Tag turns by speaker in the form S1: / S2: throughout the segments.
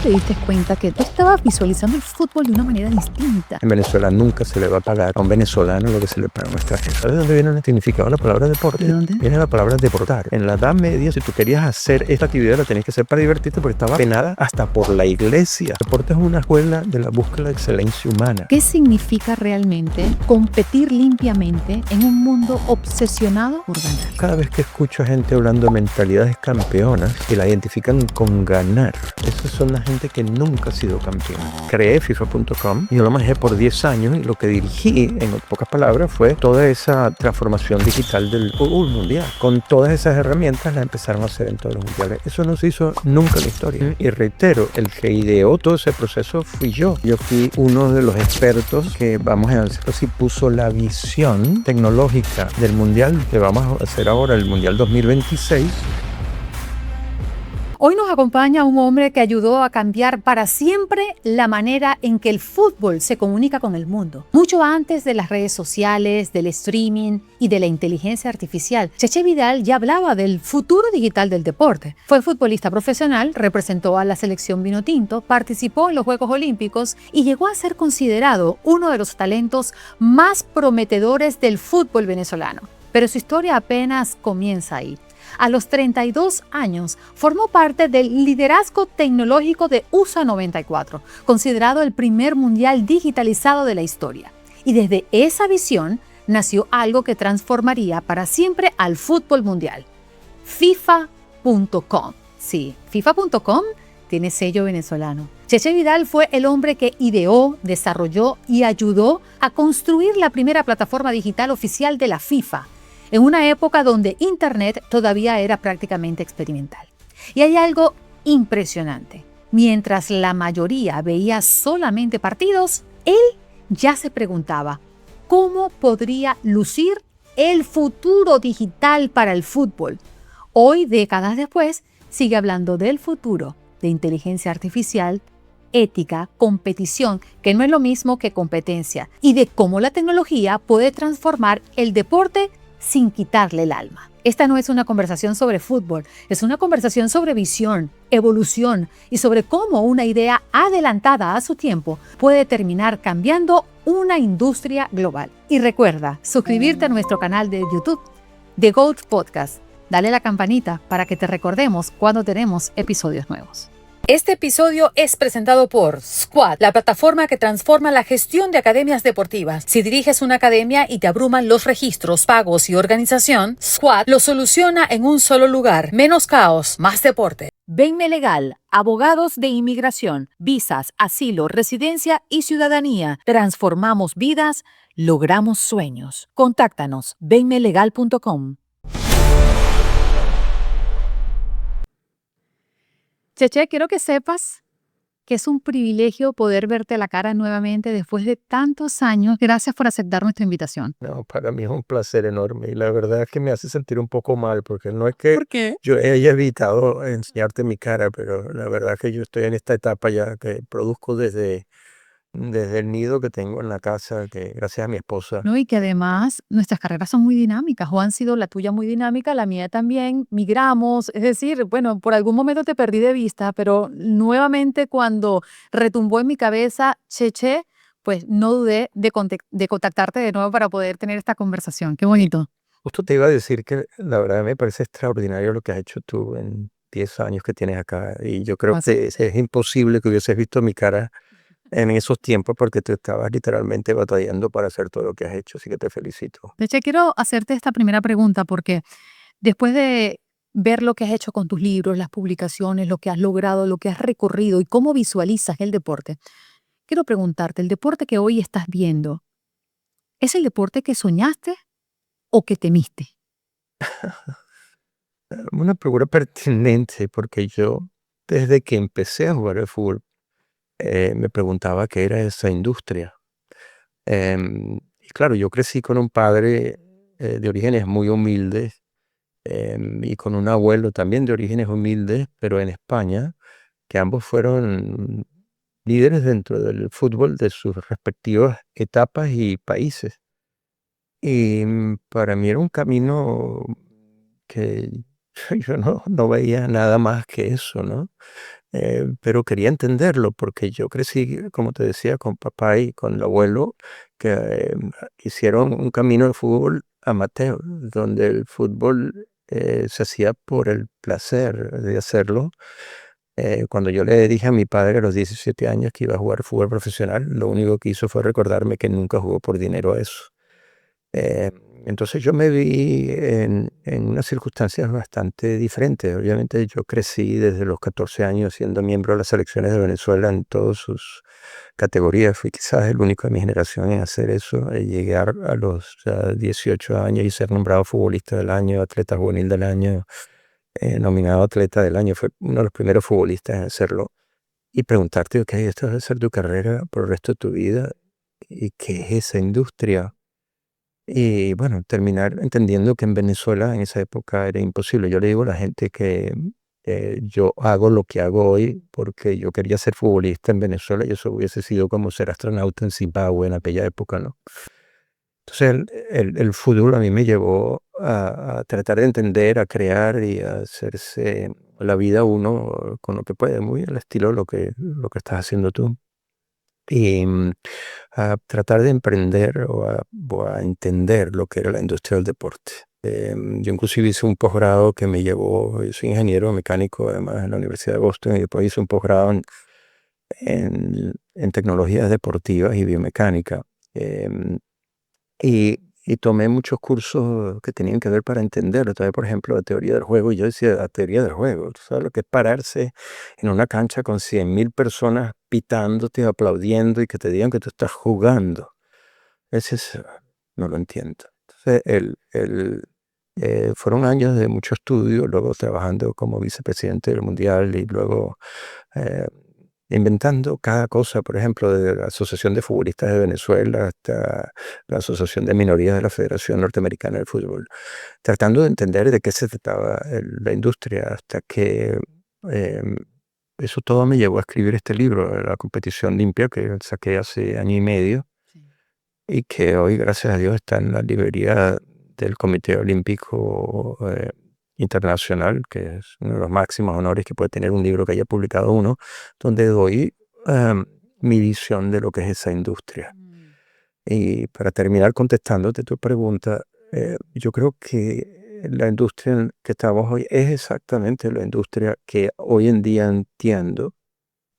S1: te diste cuenta que tú estabas visualizando el fútbol de una manera distinta?
S2: En Venezuela nunca se le va a pagar a un venezolano lo que se le paga a un extranjero. ¿Sabes de dónde viene el significado de la palabra deporte?
S1: ¿De dónde?
S2: Viene la palabra deportar. En la Edad Media, si tú querías hacer esta actividad, la tenías que hacer para divertirte porque estaba penada hasta por la iglesia. El deporte es una escuela de la búsqueda de la excelencia humana.
S1: ¿Qué significa realmente competir limpiamente en un mundo obsesionado por ganar?
S2: Cada vez que escucho a gente hablando de mentalidades campeonas y la identifican con ganar, esas son la gente que nunca ha sido campeón. Creé FIFA.com y yo lo manejé por 10 años y lo que dirigí, en pocas palabras, fue toda esa transformación digital del fútbol mundial. Con todas esas herramientas la empezaron a hacer en todos los mundiales. Eso no se hizo nunca en la historia. Y reitero, el que ideó todo ese proceso fui yo. Yo fui uno de los expertos que, vamos a decirlo así, puso la visión tecnológica del mundial que vamos a hacer ahora, el mundial 2026.
S1: Hoy nos acompaña un hombre que ayudó a cambiar para siempre la manera en que el fútbol se comunica con el mundo. Mucho antes de las redes sociales, del streaming y de la inteligencia artificial, Cheche Vidal ya hablaba del futuro digital del deporte. Fue futbolista profesional, representó a la selección vinotinto, participó en los Juegos Olímpicos y llegó a ser considerado uno de los talentos más prometedores del fútbol venezolano. Pero su historia apenas comienza ahí. A los 32 años, formó parte del liderazgo tecnológico de USA 94, considerado el primer mundial digitalizado de la historia. Y desde esa visión nació algo que transformaría para siempre al fútbol mundial: FIFA.com. Sí, FIFA.com tiene sello venezolano. Cheche Vidal fue el hombre que ideó, desarrolló y ayudó a construir la primera plataforma digital oficial de la FIFA, en una época donde Internet todavía era prácticamente experimental. Y hay algo impresionante. Mientras la mayoría veía solamente partidos, él ya se preguntaba cómo podría lucir el futuro digital para el fútbol. Hoy, décadas después, sigue hablando del futuro, de inteligencia artificial, ética, competición, que no es lo mismo que competencia, y de cómo la tecnología puede transformar el deporte sin quitarle el alma. Esta no es una conversación sobre fútbol, es una conversación sobre visión, evolución y sobre cómo una idea adelantada a su tiempo puede terminar cambiando una industria global. Y recuerda suscribirte a nuestro canal de YouTube, The GOAT Podcast. Dale a la campanita para que te recordemos cuando tenemos episodios nuevos. Este episodio es presentado por Squad, la plataforma que transforma la gestión de academias deportivas. Si diriges una academia y te abruman los registros, pagos y organización, Squad lo soluciona en un solo lugar. Menos caos, más deporte. Venme Legal, abogados de inmigración, visas, asilo, residencia y ciudadanía. Transformamos vidas, logramos sueños. Contáctanos, venmelegal.com. Cheche, quiero que sepas que es un privilegio poder verte a la cara nuevamente después de tantos años. Gracias por aceptar nuestra invitación.
S2: No, para mí es un placer enorme y la verdad es que me hace sentir un poco mal porque no es que
S1: ¿Por qué?
S2: yo haya evitado enseñarte mi cara, pero la verdad es que yo estoy en esta etapa ya que produzco desde el nido que tengo en la casa, que gracias a mi esposa.
S1: ¿No? Y que además nuestras carreras son muy dinámicas, o han sido la tuya muy dinámica, la mía también, migramos, es decir, bueno, por algún momento te perdí de vista, pero nuevamente cuando retumbó en mi cabeza Cheche, pues no dudé de contactarte de nuevo para poder tener esta conversación. Qué bonito.
S2: Justo te iba a decir que la verdad me parece extraordinario lo que has hecho tú en 10 años que tienes acá y yo creo
S1: Así.
S2: que es imposible que hubieses visto mi cara en esos tiempos porque tú estabas literalmente batallando para hacer todo lo que has hecho, así que te felicito.
S1: Cheche, quiero hacerte esta primera pregunta porque después de ver lo que has hecho con tus libros, las publicaciones, lo que has logrado, lo que has recorrido y cómo visualizas el deporte, quiero preguntarte, ¿el deporte que hoy estás viendo es el deporte que soñaste o que temiste?
S2: Una pregunta pertinente porque yo desde que empecé a jugar al fútbol me preguntaba qué era esa industria. Y claro, yo crecí con un padre de orígenes muy humildes y con un abuelo también de orígenes humildes, pero en España, que ambos fueron líderes dentro del fútbol de sus respectivas etapas y países. Y para mí era un camino que Yo no veía nada más que eso, ¿no? Pero quería entenderlo porque yo crecí, como te decía, con papá y con el abuelo que hicieron un camino de fútbol amateur, donde el fútbol se hacía por el placer de hacerlo. Cuando yo le dije a mi padre a los 17 años que iba a jugar fútbol profesional, lo único que hizo fue recordarme que nunca jugó por dinero a eso. Eh, entonces yo me vi en unas circunstancias bastante diferentes. Obviamente yo crecí desde los 14 años siendo miembro de las selecciones de Venezuela en todas sus categorías. Fui quizás el único de mi generación en hacer eso. Llegar a los 18 años y ser nombrado futbolista del año, atleta juvenil del año, nominado atleta del año. Fue uno de los primeros futbolistas en hacerlo. Y preguntarte, ok, esto va a ser tu carrera por el resto de tu vida. ¿Y qué es esa industria? Y bueno, terminar entendiendo que en Venezuela en esa época era imposible. Yo le digo a la gente que yo hago lo que hago hoy porque yo quería ser futbolista en Venezuela y eso hubiese sido como ser astronauta en Zimbabue en aquella época, ¿no? Entonces el fútbol a mí me llevó a tratar de entender, a crear y a hacerse la vida uno con lo que puede, muy al estilo de lo que estás haciendo tú. Y a tratar de emprender o a entender lo que era la industria del deporte. Yo inclusive hice un posgrado que me llevó, yo soy ingeniero mecánico además en la Universidad de Boston y después hice un posgrado en tecnologías deportivas y biomecánica. Em, y tomé muchos cursos que tenían que ver para entenderlo. Tomé, por ejemplo, la teoría del juego y yo decía, la teoría del juego, ¿tú sabes lo que es pararse en una cancha con 100.000 personas pitándote, aplaudiendo y que te digan que tú estás jugando? Ese es, no lo entiendo. Entonces, fueron años de mucho estudio, luego trabajando como vicepresidente del Mundial y luego eh, inventando cada cosa, por ejemplo, de la Asociación de Futbolistas de Venezuela hasta la Asociación de Minorías de la Federación Norteamericana del Fútbol, tratando de entender de qué se trataba la industria hasta que eh, eso todo me llevó a escribir este libro, La competición limpia, que saqué hace año y medio
S1: Sí.
S2: y que hoy, gracias a Dios, está en la librería del Comité Olímpico Internacional, que es uno de los máximos honores que puede tener un libro que haya publicado uno, donde doy em, mi visión de lo que es esa industria.
S1: Mm.
S2: Y para terminar contestándote tu pregunta, yo creo que la industria en que estamos hoy es exactamente la industria que hoy en día entiendo,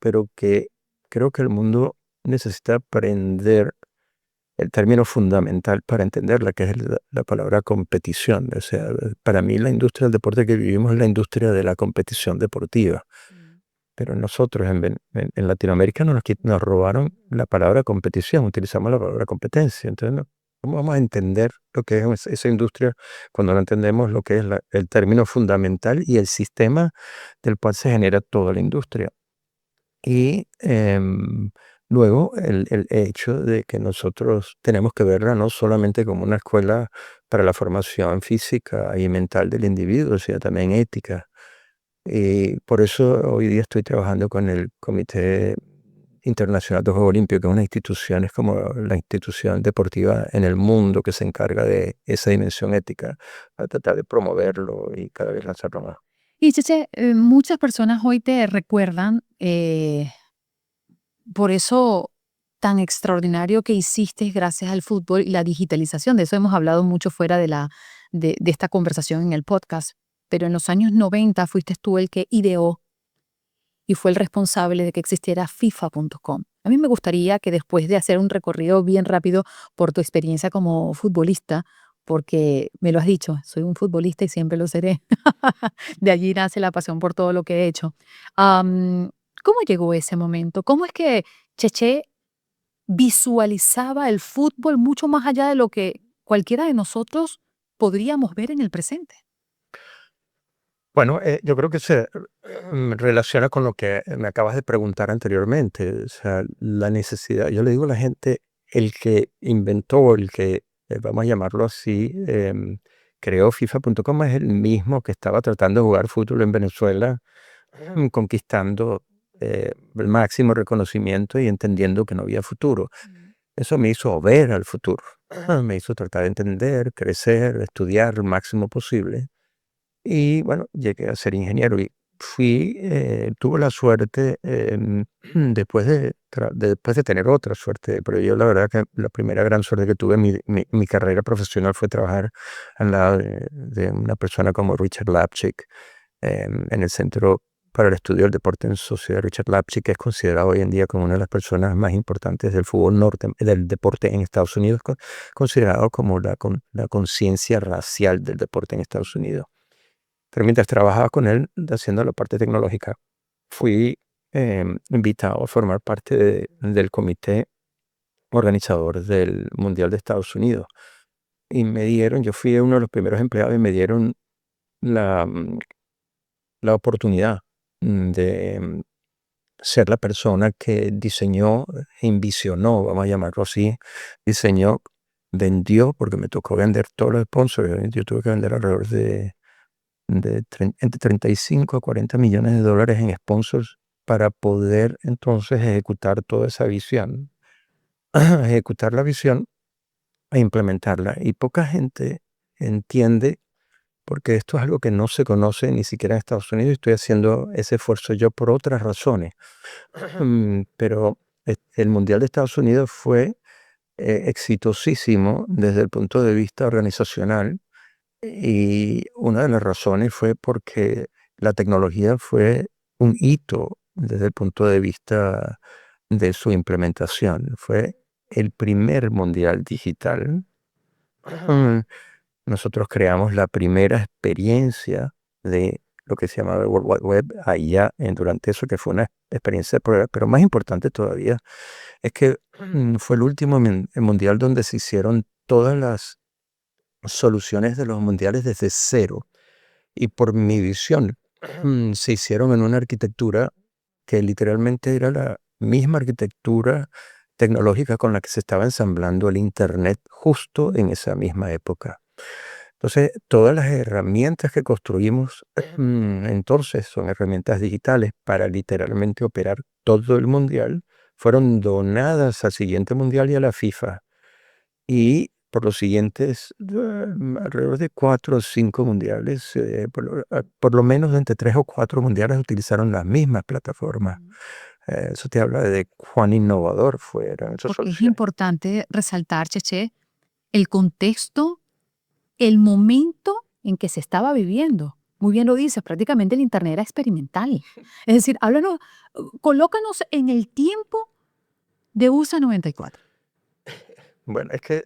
S2: pero que creo que el mundo necesita aprender el término fundamental para entenderla, que es la palabra competición. O sea, para mí la industria del deporte que vivimos es la industria de la competición deportiva.
S1: Mm.
S2: Pero nosotros en Latinoamérica nos robaron la palabra competición, utilizamos la palabra competencia. Entonces, ¿cómo vamos a entender lo que es esa industria cuando no entendemos lo que es el término fundamental y el sistema del cual se genera toda la industria? Y luego el hecho de que nosotros tenemos que verla no solamente como una escuela para la formación física y mental del individuo, sino también ética. Y por eso hoy día estoy trabajando con el Comité Internacional de Juegos Olímpicos, que es una institución, es como la institución deportiva en el mundo que se encarga de esa dimensión ética, para tratar de promoverlo y cada vez lanzarlo más.
S1: Y Cheche, muchas personas hoy te recuerdan por eso tan extraordinario que hiciste gracias al fútbol y la digitalización. De eso hemos hablado mucho fuera de esta conversación en el podcast. Pero en los años 90 fuiste tú el que ideó y fue el responsable de que existiera FIFA.com. A mí me gustaría que después de hacer un recorrido bien rápido por tu experiencia como futbolista, porque me lo has dicho, soy un futbolista y siempre lo seré. De allí nace la pasión por todo lo que he hecho. Am, ¿Cómo llegó ese momento? ¿Cómo es que Cheche visualizaba el fútbol mucho más allá de lo que cualquiera de nosotros podríamos ver en el presente?
S2: Bueno, yo creo que se relaciona con lo que me acabas de preguntar anteriormente, o sea, la necesidad. Yo le digo a la gente, el que inventó, el que, vamos a llamarlo así, creó FIFA.com es el mismo que estaba tratando de jugar fútbol en Venezuela, conquistando el máximo reconocimiento y entendiendo que no había futuro.
S1: Mm.
S2: Eso me hizo ver al futuro, me hizo tratar de entender, crecer, estudiar lo máximo posible Y bueno, llegué a ser ingeniero y tuve la suerte, después de tener otra suerte, pero yo la verdad que la primera gran suerte que tuve en mi carrera profesional fue trabajar al lado de una persona como Richard Lapchick, en el Centro para el Estudio del Deporte en Sociedad. Richard Lapchick es considerado hoy en día como una de las personas más importantes del fútbol del deporte en Estados Unidos, considerado como la conciencia racial del deporte en Estados Unidos. Pero mientras trabajaba con él haciendo la parte tecnológica, fui invitado a formar parte del comité organizador del Mundial de Estados Unidos. Y yo fui uno de los primeros empleados y me dieron la, la oportunidad de ser la persona que diseñó, envisionó, vamos a llamarlo así, diseñó, vendió, porque me tocó vender todos los sponsors. Yo tuve que vender alrededor entre 35 a 40 millones de dólares en sponsors para poder entonces ejecutar toda esa visión, ejecutar la visión e implementarla. Y poca gente entiende, porque esto es algo que no se conoce ni siquiera en Estados Unidos, y estoy haciendo ese esfuerzo yo por otras razones. Pero el Mundial de Estados Unidos fue exitosísimo desde el punto de vista organizacional. Y una de las razones fue porque la tecnología fue un hito desde el punto de vista de su implementación. Fue el primer mundial digital. Mm, Nosotros creamos la primera experiencia de lo que se llamaba el World Wide Web allá durante eso, que fue una experiencia de prueba. Pero más importante todavía es que fue el último mundial donde se hicieron todas las soluciones de los mundiales desde cero. Y por mi visión, se hicieron en una arquitectura que literalmente era la misma arquitectura tecnológica con la que se estaba ensamblando el Internet justo en esa misma época. Entonces, todas las herramientas que construimos entonces son herramientas digitales para literalmente operar todo el mundial. Fueron donadas al siguiente mundial y a la FIFA. Y por los siguientes alrededor de 4 o 5 mundiales, por lo menos entre 3 o 4 mundiales utilizaron las mismas plataformas. Eso te habla de cuán innovador fueron esas
S1: Porque es
S2: soluciones.
S1: importante resaltar, Cheche, el contexto, el momento en que se estaba viviendo. Muy bien lo dices, prácticamente el Internet era experimental. Es decir, háblanos, colócanos en el tiempo de USA 94.
S2: Bueno, es que,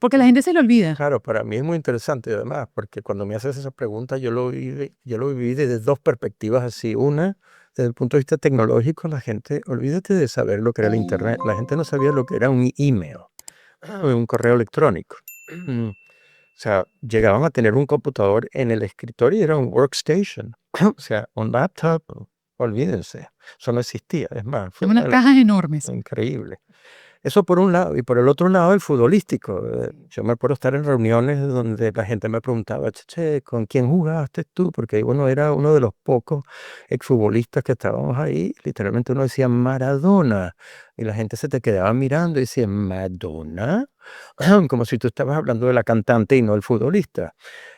S1: Porque la gente se le olvida.
S2: claro, para mí es muy interesante además, porque cuando me haces esa pregunta, yo lo viví desde dos perspectivas así. Una, desde el punto de vista tecnológico, la gente, olvídate de saber lo que era el Internet. La gente no sabía lo que era un email, un correo electrónico. O sea, llegaban a tener un computador en el escritorio y era un workstation. O sea, un laptop, olvídense, eso no existía. Es más, fue
S1: Son unas cajas enormes.
S2: increíble. Eso por un lado, y por el otro lado el futbolístico. Yo me acuerdo estar en reuniones donde la gente me preguntaba, che, ¿con quién jugaste tú? Porque bueno, era uno de los pocos exfutbolistas que estábamos ahí. Literalmente uno decía Maradona, y la gente se te quedaba mirando y decía, ¿Madonna? Como si tú estabas hablando de la cantante y no el futbolista.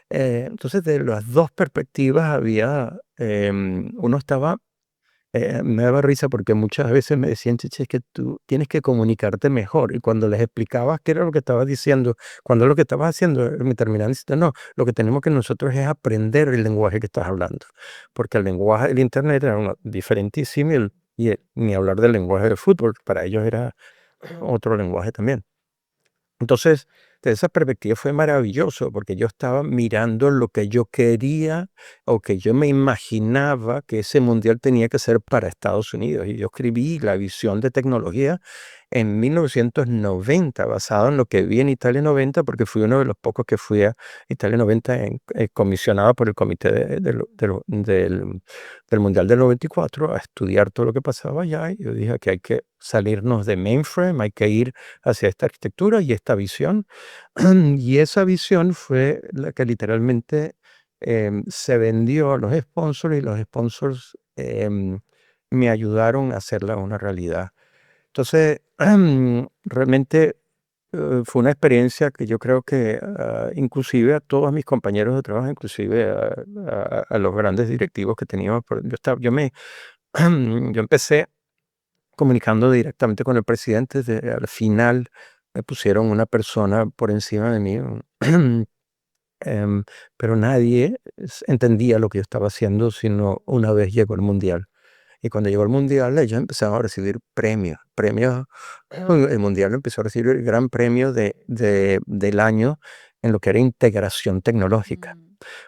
S2: Entonces, de las dos perspectivas uno estaba, me daba risa porque muchas veces me decían, Cheche, es que tú tienes que comunicarte mejor. Y cuando les explicabas qué era lo que estabas diciendo, cuando lo que estabas haciendo, me terminaban diciendo, no, lo que tenemos que nosotros es aprender el lenguaje que estás hablando. Porque el lenguaje del Internet era diferentísimo ni hablar del lenguaje del fútbol, para ellos era otro lenguaje también. Entonces, desde esa perspectiva fue maravilloso porque yo estaba mirando lo que yo quería o que yo me imaginaba que ese mundial tenía que ser para Estados Unidos. Y yo escribí la visión de tecnología en 1990, basado en lo que vi en Italia 90, porque fui uno de los pocos que fui a Italia 90 comisionado por el comité del Mundial del 94 a estudiar todo lo que pasaba allá. Y yo dije que hay que salirnos de mainframe, hay que ir hacia esta arquitectura y esta visión. Y esa visión fue la que literalmente se vendió a los sponsors, y los sponsors me ayudaron a hacerla una realidad. Entonces, realmente fue una experiencia que yo creo que inclusive a todos mis compañeros de trabajo, inclusive a los grandes directivos que teníamos, yo empecé comunicando directamente con el presidente, al final me pusieron una persona por encima de mí, pero nadie entendía lo que yo estaba haciendo, sino una vez llegó el Mundial. Y cuando llegó el Mundial, ellos empezaron a recibir premios. El Mundial empezó a recibir el gran premio del año en lo que era integración tecnológica.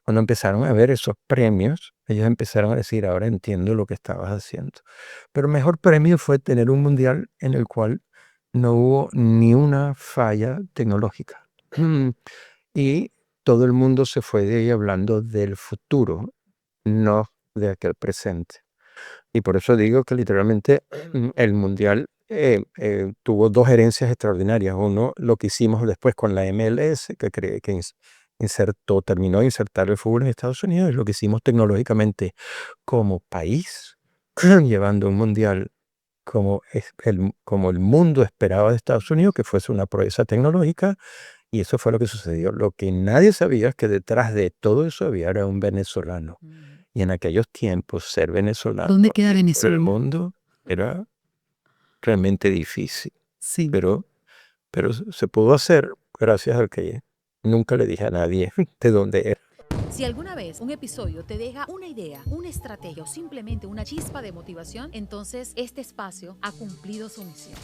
S2: Cuando empezaron a ver esos premios, ellos empezaron a decir, ahora entiendo lo que estabas haciendo. Pero el mejor premio fue tener un Mundial en el cual no hubo ni una falla tecnológica. Y todo el mundo se fue de ahí hablando del futuro, no de aquel presente. Y por eso digo que literalmente el Mundial tuvo dos herencias extraordinarias. Uno, lo que hicimos después con la MLS, que terminó de insertar el fútbol en Estados Unidos, y lo que hicimos tecnológicamente como país, llevando un Mundial como el mundo esperaba de Estados Unidos, que fuese una proeza tecnológica, y eso fue lo que sucedió. Lo que nadie sabía es que detrás de todo eso había era un venezolano. Y en aquellos tiempos ser venezolano
S1: ¿Dónde queda
S2: por el
S1: Venezuela?
S2: mundo era realmente difícil,
S1: Sí.
S2: pero se pudo hacer gracias al que nunca le dije a nadie de dónde era.
S1: Si alguna vez un episodio te deja una idea, una estrategia o simplemente una chispa de motivación, entonces este espacio ha cumplido su misión.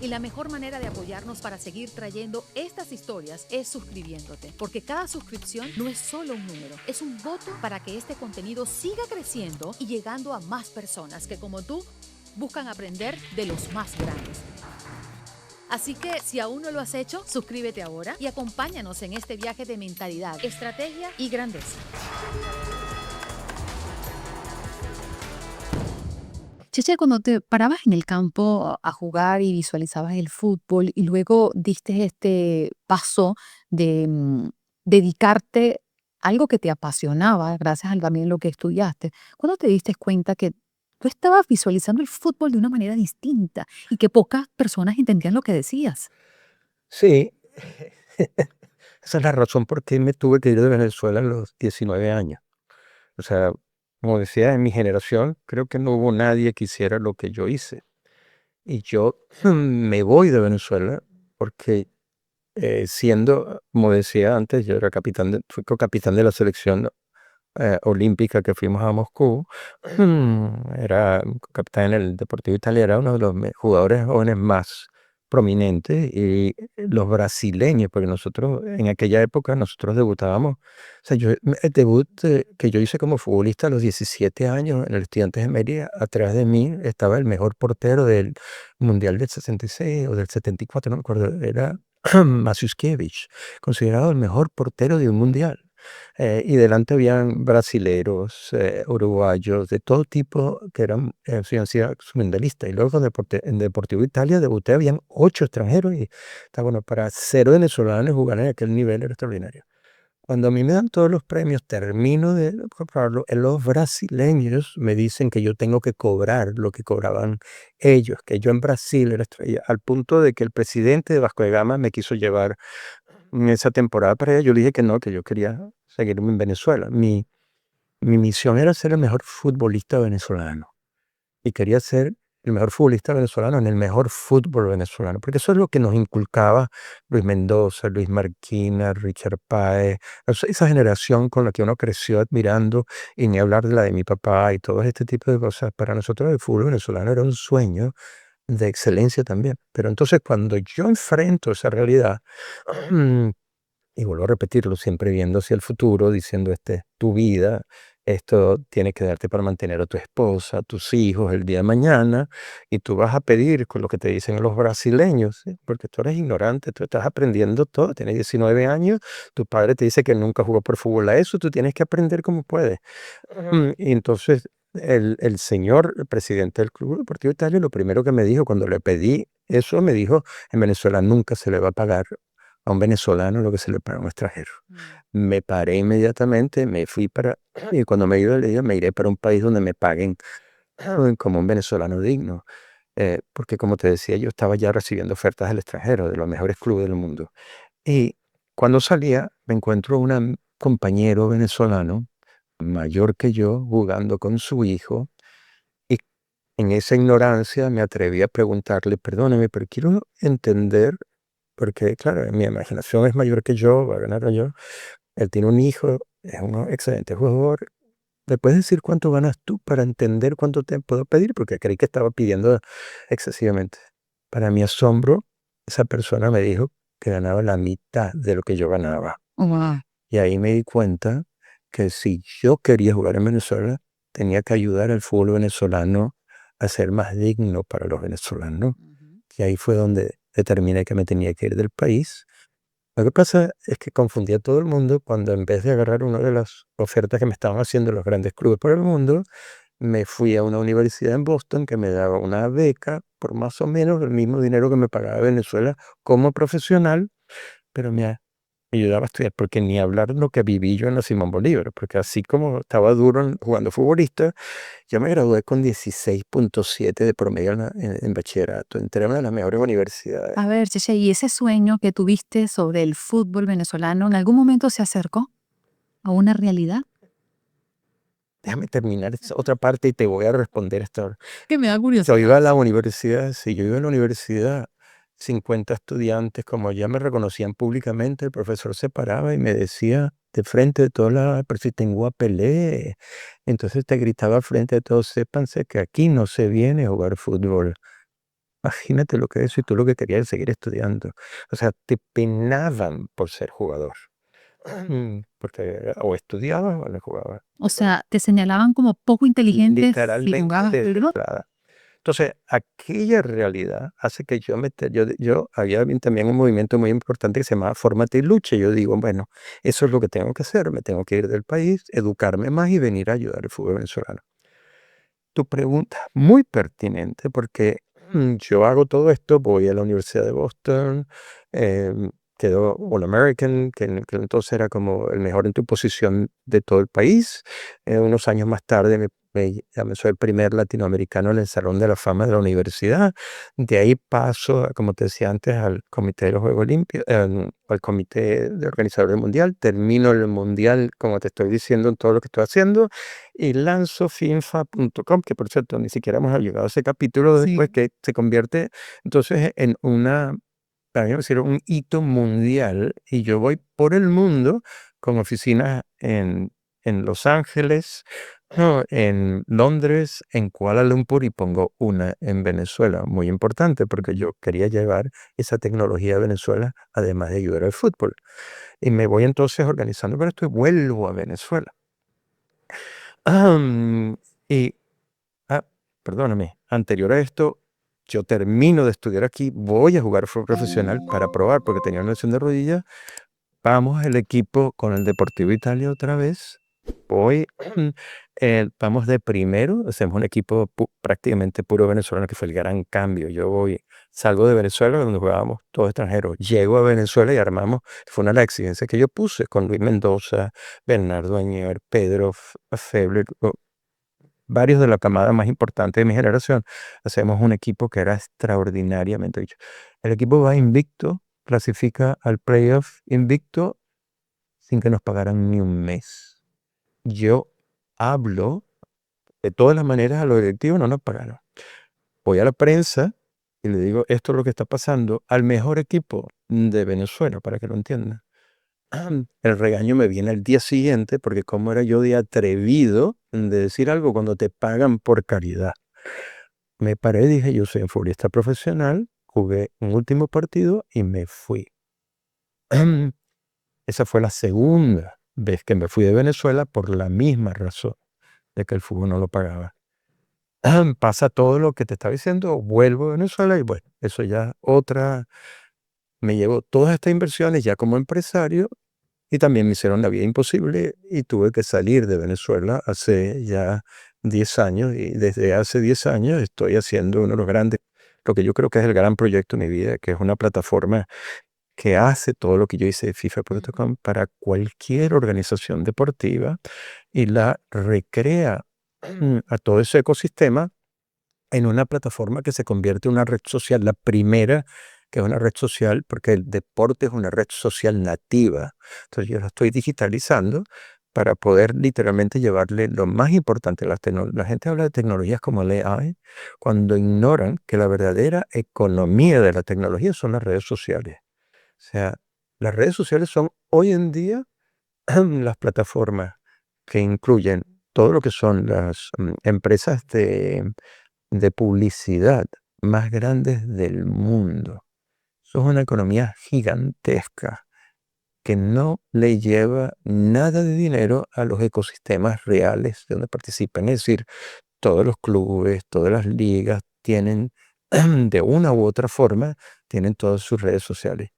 S1: Y la mejor manera de apoyarnos para seguir trayendo estas historias es suscribiéndote, porque cada suscripción no es solo un número, es un voto para que este contenido siga creciendo y llegando a más personas que, como tú, buscan aprender de los más grandes. Así que si aún no lo has hecho, suscríbete ahora y acompáñanos en este viaje de mentalidad, estrategia y grandeza. Cheche, cuando te parabas en el campo a jugar y visualizabas el fútbol y luego diste este paso de dedicarte a algo que te apasionaba, gracias a también lo que estudiaste, ¿cuándo te diste cuenta que tú estabas visualizando el fútbol de una manera distinta y que pocas personas entendían lo que decías?
S2: Sí, esa es la razón por qué me tuve que ir de Venezuela a los 19 años. O sea, como decía, en mi generación creo que no hubo nadie que hiciera lo que yo hice. Y yo me voy de Venezuela porque como decía antes, yo era fui capitán de la selección olímpica que fuimos a Moscú. Era capitán en el Deportivo Italia, era uno de los jugadores jóvenes más prominentes, y los brasileños, porque nosotros en aquella época nosotros debutábamos, o sea, el debut que yo hice como futbolista a los 17 años en el Estudiantes de Mérida, atrás de mí estaba el mejor portero del Mundial del 66 o del 74, no me acuerdo, era Masiukiewicz, considerado el mejor portero de un mundial. Y delante habían brasileros, uruguayos, de todo tipo que habían sido mundialistas. Y luego en Deportivo Italia debuté, habían 8 extranjeros, y está bueno, para 0 venezolanos jugar en aquel nivel era extraordinario. Cuando a mí me dan todos los premios, termino de comprarlo, los brasileños me dicen que yo tengo que cobrar lo que cobraban ellos, que yo en Brasil era estrella, al punto de que el presidente de Vasco de Gama me quiso llevar en esa temporada para allá. Yo le dije que no, que yo quería seguirme en Venezuela. Mi misión era ser el mejor futbolista venezolano, y quería ser el mejor futbolista venezolano en el mejor fútbol venezolano, porque eso es lo que nos inculcaba Luis Mendoza, Luis Marquina, Richard Páez, esa generación con la que uno creció admirando, y ni hablar de la de mi papá y todo este tipo de cosas. Para nosotros el fútbol venezolano era un sueño de excelencia también. Pero entonces cuando yo enfrento esa realidad, y vuelvo a repetirlo, siempre viendo hacia el futuro, diciendo, esta es tu vida, esto tiene que darte para mantener a tu esposa, a tus hijos el día de mañana, y tú vas a pedir con lo que te dicen los brasileños, ¿sí? Porque tú eres ignorante, tú estás aprendiendo todo, tienes 19 años, tu padre te dice que nunca jugó por fútbol, a eso tú tienes que aprender como puedes. Y entonces el señor el presidente del Club Deportivo Italia, lo primero que me dijo cuando le pedí eso, me dijo, en Venezuela nunca se le va a pagar a un venezolano lo que se le paga a un extranjero. Me paré inmediatamente, me fui y cuando me iba, le dije, me iré para un país donde me paguen como un venezolano digno. porque como te decía, yo estaba ya recibiendo ofertas del extranjero, de los mejores clubes del mundo. Y cuando salía, me encuentro un compañero venezolano mayor que yo jugando con su hijo y en esa ignorancia me atreví a preguntarle, perdóname, pero quiero entender, porque claro, mi imaginación es mayor que yo, va a ganar yo. Él tiene un hijo, es un excelente jugador. ¿Me puedes decir cuánto ganas tú para entender cuánto te puedo pedir? Porque creí que estaba pidiendo excesivamente. Para mi asombro, esa persona me dijo que ganaba la mitad de lo que yo ganaba.
S1: Wow.
S2: Y ahí me di cuenta que si yo quería jugar en Venezuela, tenía que ayudar al fútbol venezolano a ser más digno para los venezolanos. Y ahí fue donde determiné que me tenía que ir del país. Lo que pasa es que confundí a todo el mundo cuando en vez de agarrar una de las ofertas que me estaban haciendo los grandes clubes por el mundo, me fui a una universidad en Boston que me daba una beca por más o menos el mismo dinero que me pagaba Venezuela como profesional, pero me ayudaba a estudiar, porque ni hablar lo que viví yo en la Simón Bolívar, porque así como estaba duro jugando futbolista, yo me gradué con 16,7 de promedio en bachillerato, entré a una de las mejores universidades.
S1: A ver, Cheche, ¿y ese sueño que tuviste sobre el fútbol venezolano en algún momento se acercó a una realidad?
S2: Déjame terminar esta otra parte y te voy a responder esto.
S1: Que me da
S2: Yo
S1: curiosidad.
S2: iba a la universidad, sí, yo iba a la universidad, 50 estudiantes, como ya me reconocían públicamente, el profesor se paraba y me decía de frente de toda la, pero si tengo a Pelé. Entonces te gritaba al frente de todos, sépanse que aquí no se viene a jugar fútbol. Imagínate lo que es si tú lo que querías es seguir estudiando. O sea, te penaban por ser jugador. Porque o estudiabas o no jugabas.
S1: O sea, te señalaban como poco inteligente si jugabas
S2: Literalmente.
S1: pelota.
S2: Entonces, aquella realidad hace que yo había también un movimiento muy importante que se llamaba Fórmate y Lucha. Yo digo, bueno, eso es lo que tengo que hacer, me tengo que ir del país, educarme más y venir a ayudar al fútbol venezolano. Tu pregunta es muy pertinente porque yo hago todo esto, voy a la Universidad de Boston, quedo All American, que entonces era como el mejor en tu posición de todo el país. Unos años más tarde ya me soy el primer latinoamericano en el Salón de la Fama de la universidad. De ahí paso, como te decía antes, al Comité de los Juegos Olímpicos, al Comité de Organizador del Mundial. Termino el Mundial, como te estoy diciendo, en todo lo que estoy haciendo y lanzo finfa.com, que por cierto ni siquiera hemos llegado a ese capítulo después,
S1: Sí.
S2: que se convierte entonces en para mí me considero un hito mundial y yo voy por el mundo con oficinas en Los Ángeles, no, en Londres, en Kuala Lumpur y pongo una en Venezuela, muy importante porque yo quería llevar esa tecnología a Venezuela, además de ayudar al fútbol. Y me voy entonces organizando para esto y vuelvo a Venezuela. Am, y, ah, perdóname, anterior a esto, yo termino de estudiar aquí, voy a jugar fútbol profesional para probar, porque tenía una lesión de rodilla. Vamos el equipo con el Deportivo Italia otra vez. Voy, vamos de primero, hacemos un equipo prácticamente puro venezolano, que fue el gran cambio. Salgo de Venezuela, donde jugábamos todos extranjeros, llego a Venezuela y armamos, fue una de las exigencias que yo puse con Luis Mendoza, Bernardo Añer, Pedro Febler, varios de la camada más importante de mi generación. Hacemos un equipo que era extraordinariamente dicho. El equipo va invicto, clasifica al playoff invicto sin que nos pagaran ni un mes. Yo hablo de todas las maneras a los directivos, no nos pagaron. Voy a la prensa y le digo, esto es lo que está pasando al mejor equipo de Venezuela, para que lo entiendan. El regaño me viene al día siguiente porque cómo era yo de atrevido de decir algo cuando te pagan por caridad. Me paré y dije, yo soy un futbolista profesional, jugué un último partido y me fui. Esa fue la segunda vez que me fui de Venezuela por la misma razón de que el fútbol no lo pagaba. Pasa todo lo que te estaba diciendo, vuelvo a Venezuela y bueno, eso ya me llevo todas estas inversiones ya como empresario y también me hicieron la vida imposible y tuve que salir de Venezuela hace ya 10 años y desde hace 10 años estoy haciendo uno de los grandes, lo que yo creo que es el gran proyecto de mi vida, que es una plataforma que hace todo lo que yo hice de FIFA.com para cualquier organización deportiva y la recrea a todo ese ecosistema en una plataforma que se convierte en una red social, la primera que es una red social, porque el deporte es una red social nativa. Entonces yo la estoy digitalizando para poder literalmente llevarle lo más importante. La gente habla de tecnologías como el AI, cuando ignoran que la verdadera economía de la tecnología son las redes sociales. O sea, las redes sociales son hoy en día las plataformas que incluyen todo lo que son las empresas de publicidad más grandes del mundo. Eso es una economía gigantesca que no le lleva nada de dinero a los ecosistemas reales de donde participan. Es decir, todos los clubes, todas las ligas tienen, de una u otra forma, tienen todas sus redes sociales,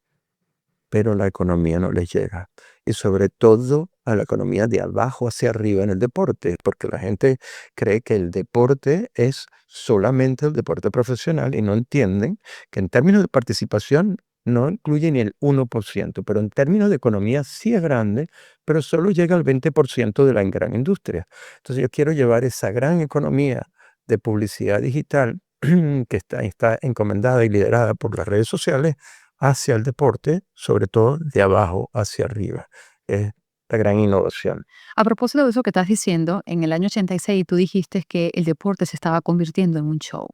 S2: pero la economía no les llega. Y sobre todo a la economía de abajo hacia arriba en el deporte, porque la gente cree que el deporte es solamente el deporte profesional y no entienden que en términos de participación no incluye ni el 1%, pero en términos de economía sí es grande, pero solo llega al 20% de la gran industria. Entonces yo quiero llevar esa gran economía de publicidad digital que está encomendada y liderada por las redes sociales hacia el deporte, sobre todo de abajo hacia arriba. Es la gran innovación.
S1: A propósito de eso que estás diciendo, en el año 86 tú dijiste que el deporte se estaba convirtiendo en un show.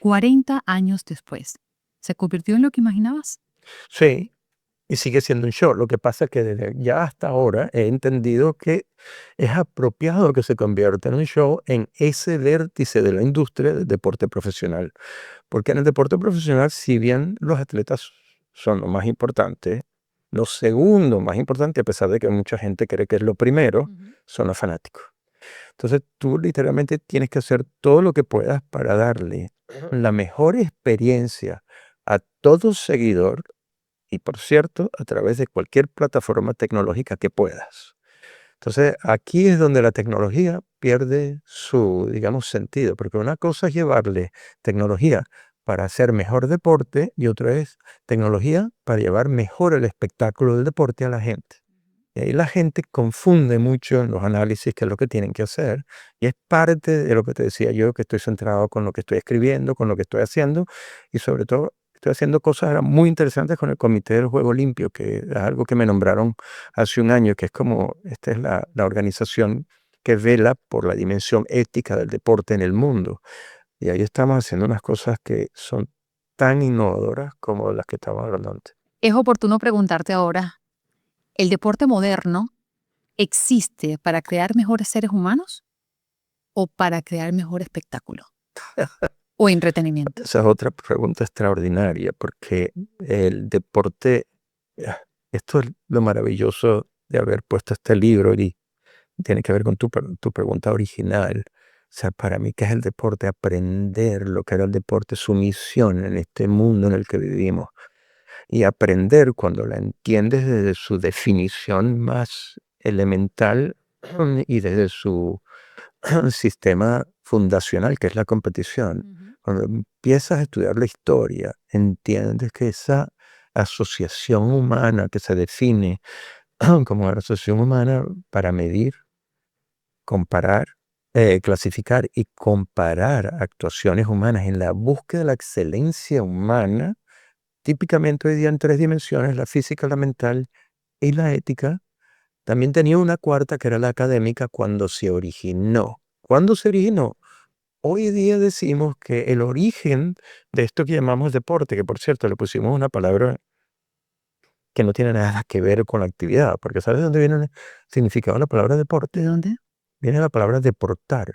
S1: 40 años después, ¿se convirtió en lo que imaginabas?
S2: Sí, y sigue siendo un show. Lo que pasa es que desde ya hasta ahora he entendido que es apropiado que se convierta en un show en ese vértice de la industria del deporte profesional. Porque en el deporte profesional, si bien los atletas son lo más importante, lo segundo más importante, a pesar de que mucha gente cree que es lo primero,
S1: Ujú.
S2: son los fanáticos. Entonces tú literalmente tienes que hacer todo lo que puedas para darle la mejor experiencia a todo seguidor y, por cierto, a través de cualquier plataforma tecnológica que puedas. Entonces aquí es donde la tecnología pierde su, digamos, sentido, porque una cosa es llevarle tecnología para hacer mejor deporte y otra es tecnología para llevar mejor el espectáculo del deporte a la gente. Y ahí la gente confunde mucho en los análisis qué es lo que tienen que hacer. Y es parte de lo que te decía yo, que estoy centrado con lo que estoy escribiendo, con lo que estoy haciendo. Y sobre todo, estoy haciendo cosas ahora muy interesantes con el Comité del Juego Limpio, que es algo que me nombraron hace un año, que es como, esta es la organización que vela por la dimensión ética del deporte en el mundo. Y ahí estamos haciendo unas cosas que son tan innovadoras como las que estamos hablando antes.
S1: Es oportuno preguntarte ahora, ¿el deporte moderno existe para crear mejores seres humanos o para crear mejor espectáculo o entretenimiento?
S2: Esa es otra pregunta extraordinaria, porque el deporte, esto es lo maravilloso de haber puesto este libro y tiene que ver con tu pregunta original. O sea, para mí, ¿qué es el deporte? Aprender lo que era el deporte, su misión en este mundo en el que vivimos. Y aprender cuando la entiendes desde su definición más elemental y desde su sistema fundacional, que es la competición.
S1: Ujú.
S2: Cuando empiezas a estudiar la historia, entiendes que esa asociación humana que se define como la asociación humana para medir, comparar, clasificar y comparar actuaciones humanas en la búsqueda de la excelencia humana, típicamente hoy día en tres dimensiones, la física, la mental y la ética. También tenía una cuarta que era la académica cuando se originó. ¿Cuándo se originó? Hoy día decimos que el origen de esto que llamamos deporte, que por cierto le pusimos una palabra que no tiene nada que ver con la actividad, porque ¿sabes de dónde viene el significado de la palabra
S1: ¿De
S2: deporte?
S1: dónde?
S2: Viene la palabra deportar,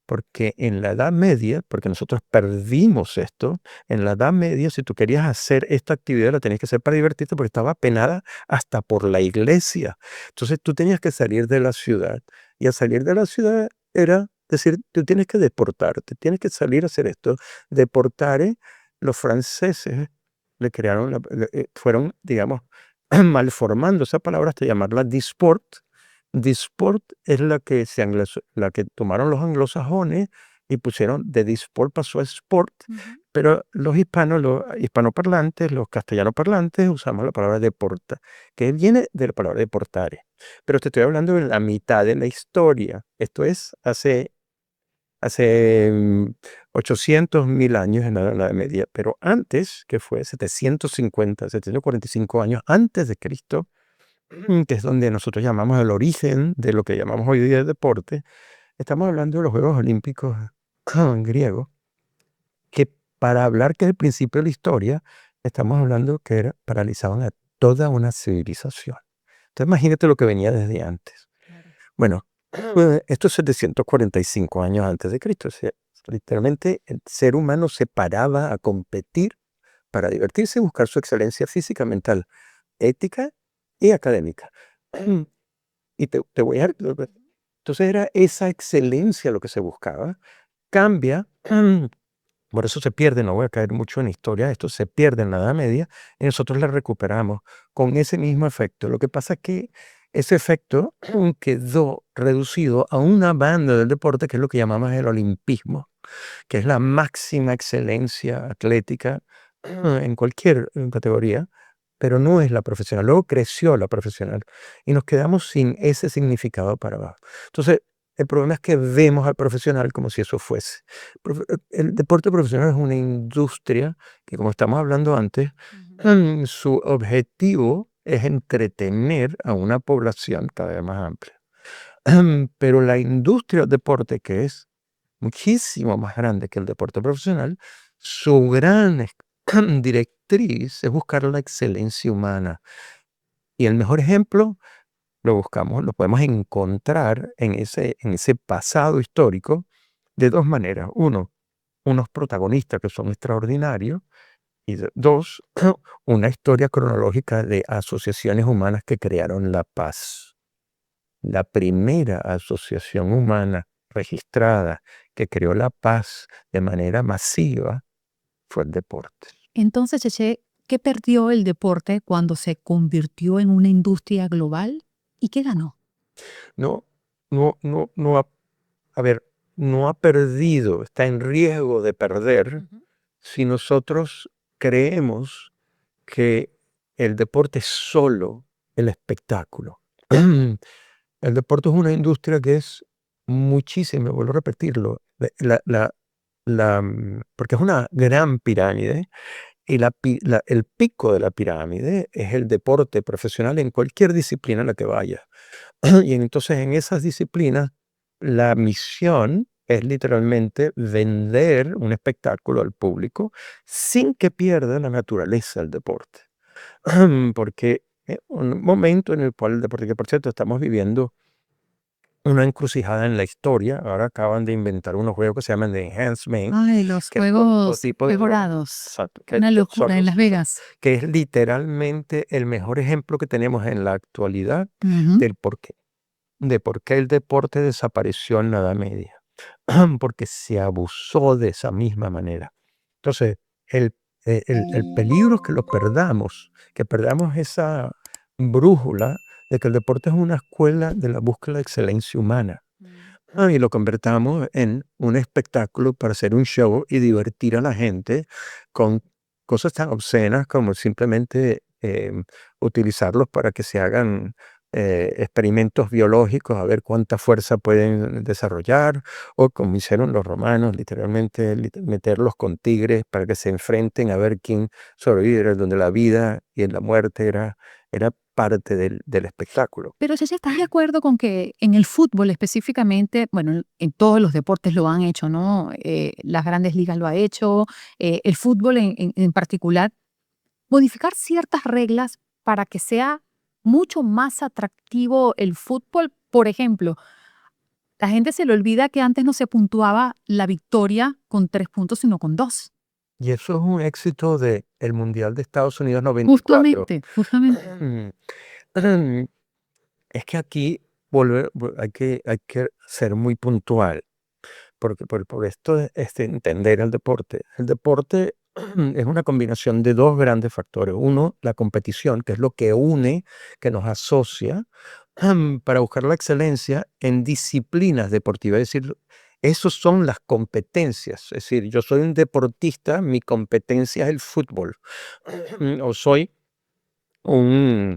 S2: porque en la Edad Media, porque nosotros perdimos esto, en la Edad Media, si tú querías hacer esta actividad, la tenías que hacer para divertirte porque estaba penada hasta por la iglesia. Entonces tú tenías que salir de la ciudad, y al salir de la ciudad era decir, tú tienes que deportarte, tienes que salir a hacer esto. Deportare, los franceses le crearon, fueron, digamos, malformando esa palabra hasta llamarla disport. Disport es la que tomaron los anglosajones y pusieron de disport pasó a sport,
S1: Ujú.
S2: pero los hispanos, los hispanoparlantes, los castellanoparlantes usamos la palabra deporta, que viene de la palabra deportare. Pero te estoy hablando de la mitad de la historia. Esto es hace hace 800, 1000 años en la Edad Media, pero antes, que fue 745 años antes de Cristo, que es donde nosotros llamamos el origen de lo que llamamos hoy día el deporte, estamos hablando de los Juegos Olímpicos griegos, que para hablar que es el principio de la historia, estamos hablando que paralizaban a toda una civilización. Entonces imagínate lo que venía desde antes. Bueno, esto es 745 años antes de Cristo. O sea, literalmente el ser humano se paraba a competir para divertirse y buscar su excelencia física, mental, ética y académica. Y te voy a... Entonces era esa excelencia lo que se buscaba. Cambia, por eso se pierde, no voy a caer mucho en historia, esto se pierde en la Edad Media y nosotros la recuperamos con ese mismo efecto. Lo que pasa es que ese efecto quedó reducido a una banda del deporte que es lo que llamamos el olimpismo, que es la máxima excelencia atlética en cualquier categoría, pero no es la profesional. Luego creció la profesional y nos quedamos sin ese significado para abajo. Entonces, el problema es que vemos al profesional como si eso fuese. El deporte profesional es una industria que, como estamos hablando antes, su objetivo es entretener a una población cada vez más amplia. Pero la industria del deporte, que es muchísimo más grande que el deporte profesional, su gran directriz es buscar la excelencia humana. Y el mejor ejemplo lo podemos encontrar en ese pasado histórico de dos maneras. Uno, unos protagonistas que son extraordinarios. Y dos, una historia cronológica de asociaciones humanas que crearon la paz. La primera asociación humana registrada que creó la paz de manera masiva fue el deporte.
S1: Entonces, Cheche, ¿qué perdió el deporte cuando se convirtió en una industria global? ¿Y qué ganó?
S2: No, no a ver, no ha perdido, está en riesgo de perder si nosotros creemos que el deporte es solo el espectáculo. El deporte es una industria que es muchísimo, vuelvo a repetirlo, porque es una gran pirámide y el pico de la pirámide es el deporte profesional en cualquier disciplina en la que vaya. Y entonces en esas disciplinas la misión es literalmente vender un espectáculo al público sin que pierda la naturaleza del deporte. Porque es un momento en el cual el deporte, que por cierto estamos viviendo una encrucijada en la historia. Ahora acaban de inventar unos juegos que se llaman de Enhancement,
S1: Ay, los
S2: que es otro
S1: juegos
S2: tipo de juego.
S1: mejorados.
S2: Exacto, que
S1: Una
S2: son
S1: locura en Las Vegas.
S2: que es literalmente el mejor ejemplo que tenemos en la actualidad
S1: Ujú.
S2: del por qué el deporte desapareció en la Edad Media. Porque se abusó de esa misma manera. Entonces, el peligro es que perdamos esa brújula de que el deporte es una escuela de la búsqueda de excelencia humana. Y lo convertamos en un espectáculo para hacer un show y divertir a la gente con cosas tan obscenas como simplemente utilizarlos para que se hagan experimentos biológicos a ver cuánta fuerza pueden desarrollar, o como hicieron los romanos, literalmente meterlos con tigres para que se enfrenten a ver quién sobrevive, donde la vida y la muerte era parte del espectáculo.
S1: Pero Cheche, ¿estás de acuerdo con que en el fútbol específicamente, bueno, en todos los deportes lo han hecho, ¿no? Las grandes ligas lo ha hecho, el fútbol en particular, modificar ciertas reglas para que sea mucho más atractivo el fútbol? Por ejemplo, la gente se le olvida que antes no se puntuaba la victoria con 3 puntos, sino con 2.
S2: Y eso es un éxito del Mundial de Estados Unidos 94.
S1: Justamente.
S2: Es que aquí hay que ser muy puntual, porque por esto entender el deporte. El deporte es una combinación de dos grandes factores. Uno, la competición, que es lo que une, que nos asocia para buscar la excelencia en disciplinas deportivas. Es decir, esos son las competencias. Es decir, yo soy un deportista, mi competencia es el fútbol. O soy un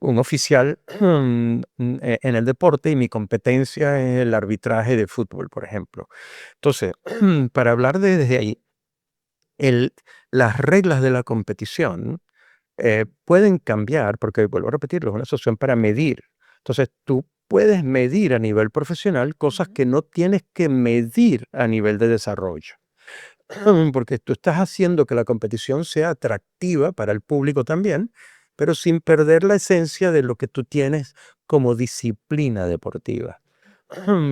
S2: un oficial en el deporte y mi competencia es el arbitraje de fútbol, por ejemplo. Entonces, para hablar desde ahí, el, las reglas de la competición pueden cambiar, porque vuelvo a repetirlo, es una asociación para medir. Entonces, tú puedes medir a nivel profesional cosas que no tienes que medir a nivel de desarrollo. Porque tú estás haciendo que la competición sea atractiva para el público también, pero sin perder la esencia de lo que tú tienes como disciplina deportiva.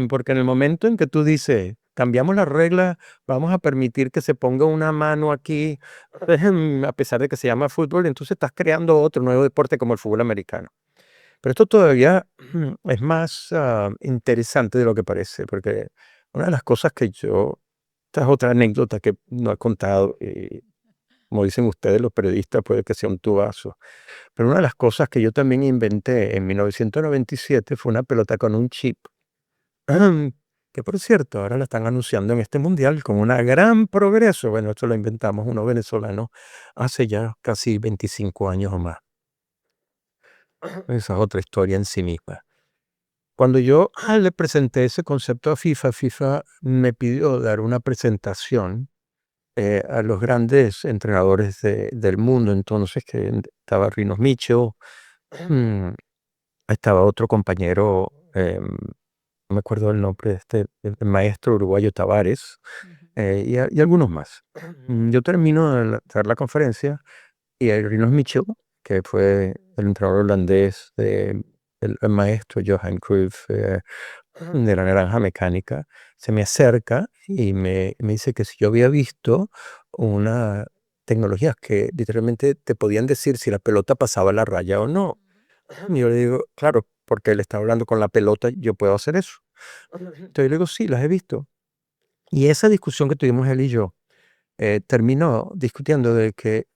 S2: Porque en el momento en que tú dices, cambiamos las reglas, vamos a permitir que se ponga una mano aquí, a pesar de que se llama fútbol, entonces estás creando otro nuevo deporte como el fútbol americano. Pero esto todavía es más interesante de lo que parece, porque una de las cosas que esta es otra anécdota que no he contado, y como dicen ustedes los periodistas, puede que sea un tubazo, pero una de las cosas que yo también inventé en 1997 fue una pelota con un chip, que por cierto, ahora la están anunciando en este mundial con un gran progreso. Bueno, esto lo inventamos unos venezolanos hace ya casi 25 años o más. Esa es otra historia en sí misma. Cuando yo le presenté ese concepto a FIFA, FIFA me pidió dar una presentación a los grandes entrenadores del mundo. Entonces, que estaba Rinos Michel, mm, estaba otro compañero, no me acuerdo el nombre de el maestro uruguayo Tavares, y algunos más. Yo termino de dar la conferencia y el Rinos Michel, que fue el entrenador holandés el maestro Johan Cruyff, de la naranja mecánica, se me acerca y me dice que si yo había visto una tecnología que literalmente te podían decir si la pelota pasaba la raya o no. Y yo le digo, claro, porque él está hablando con la pelota, yo puedo hacer eso. Entonces yo le digo, sí, las he visto. Y esa discusión que tuvimos él y yo terminó discutiendo de que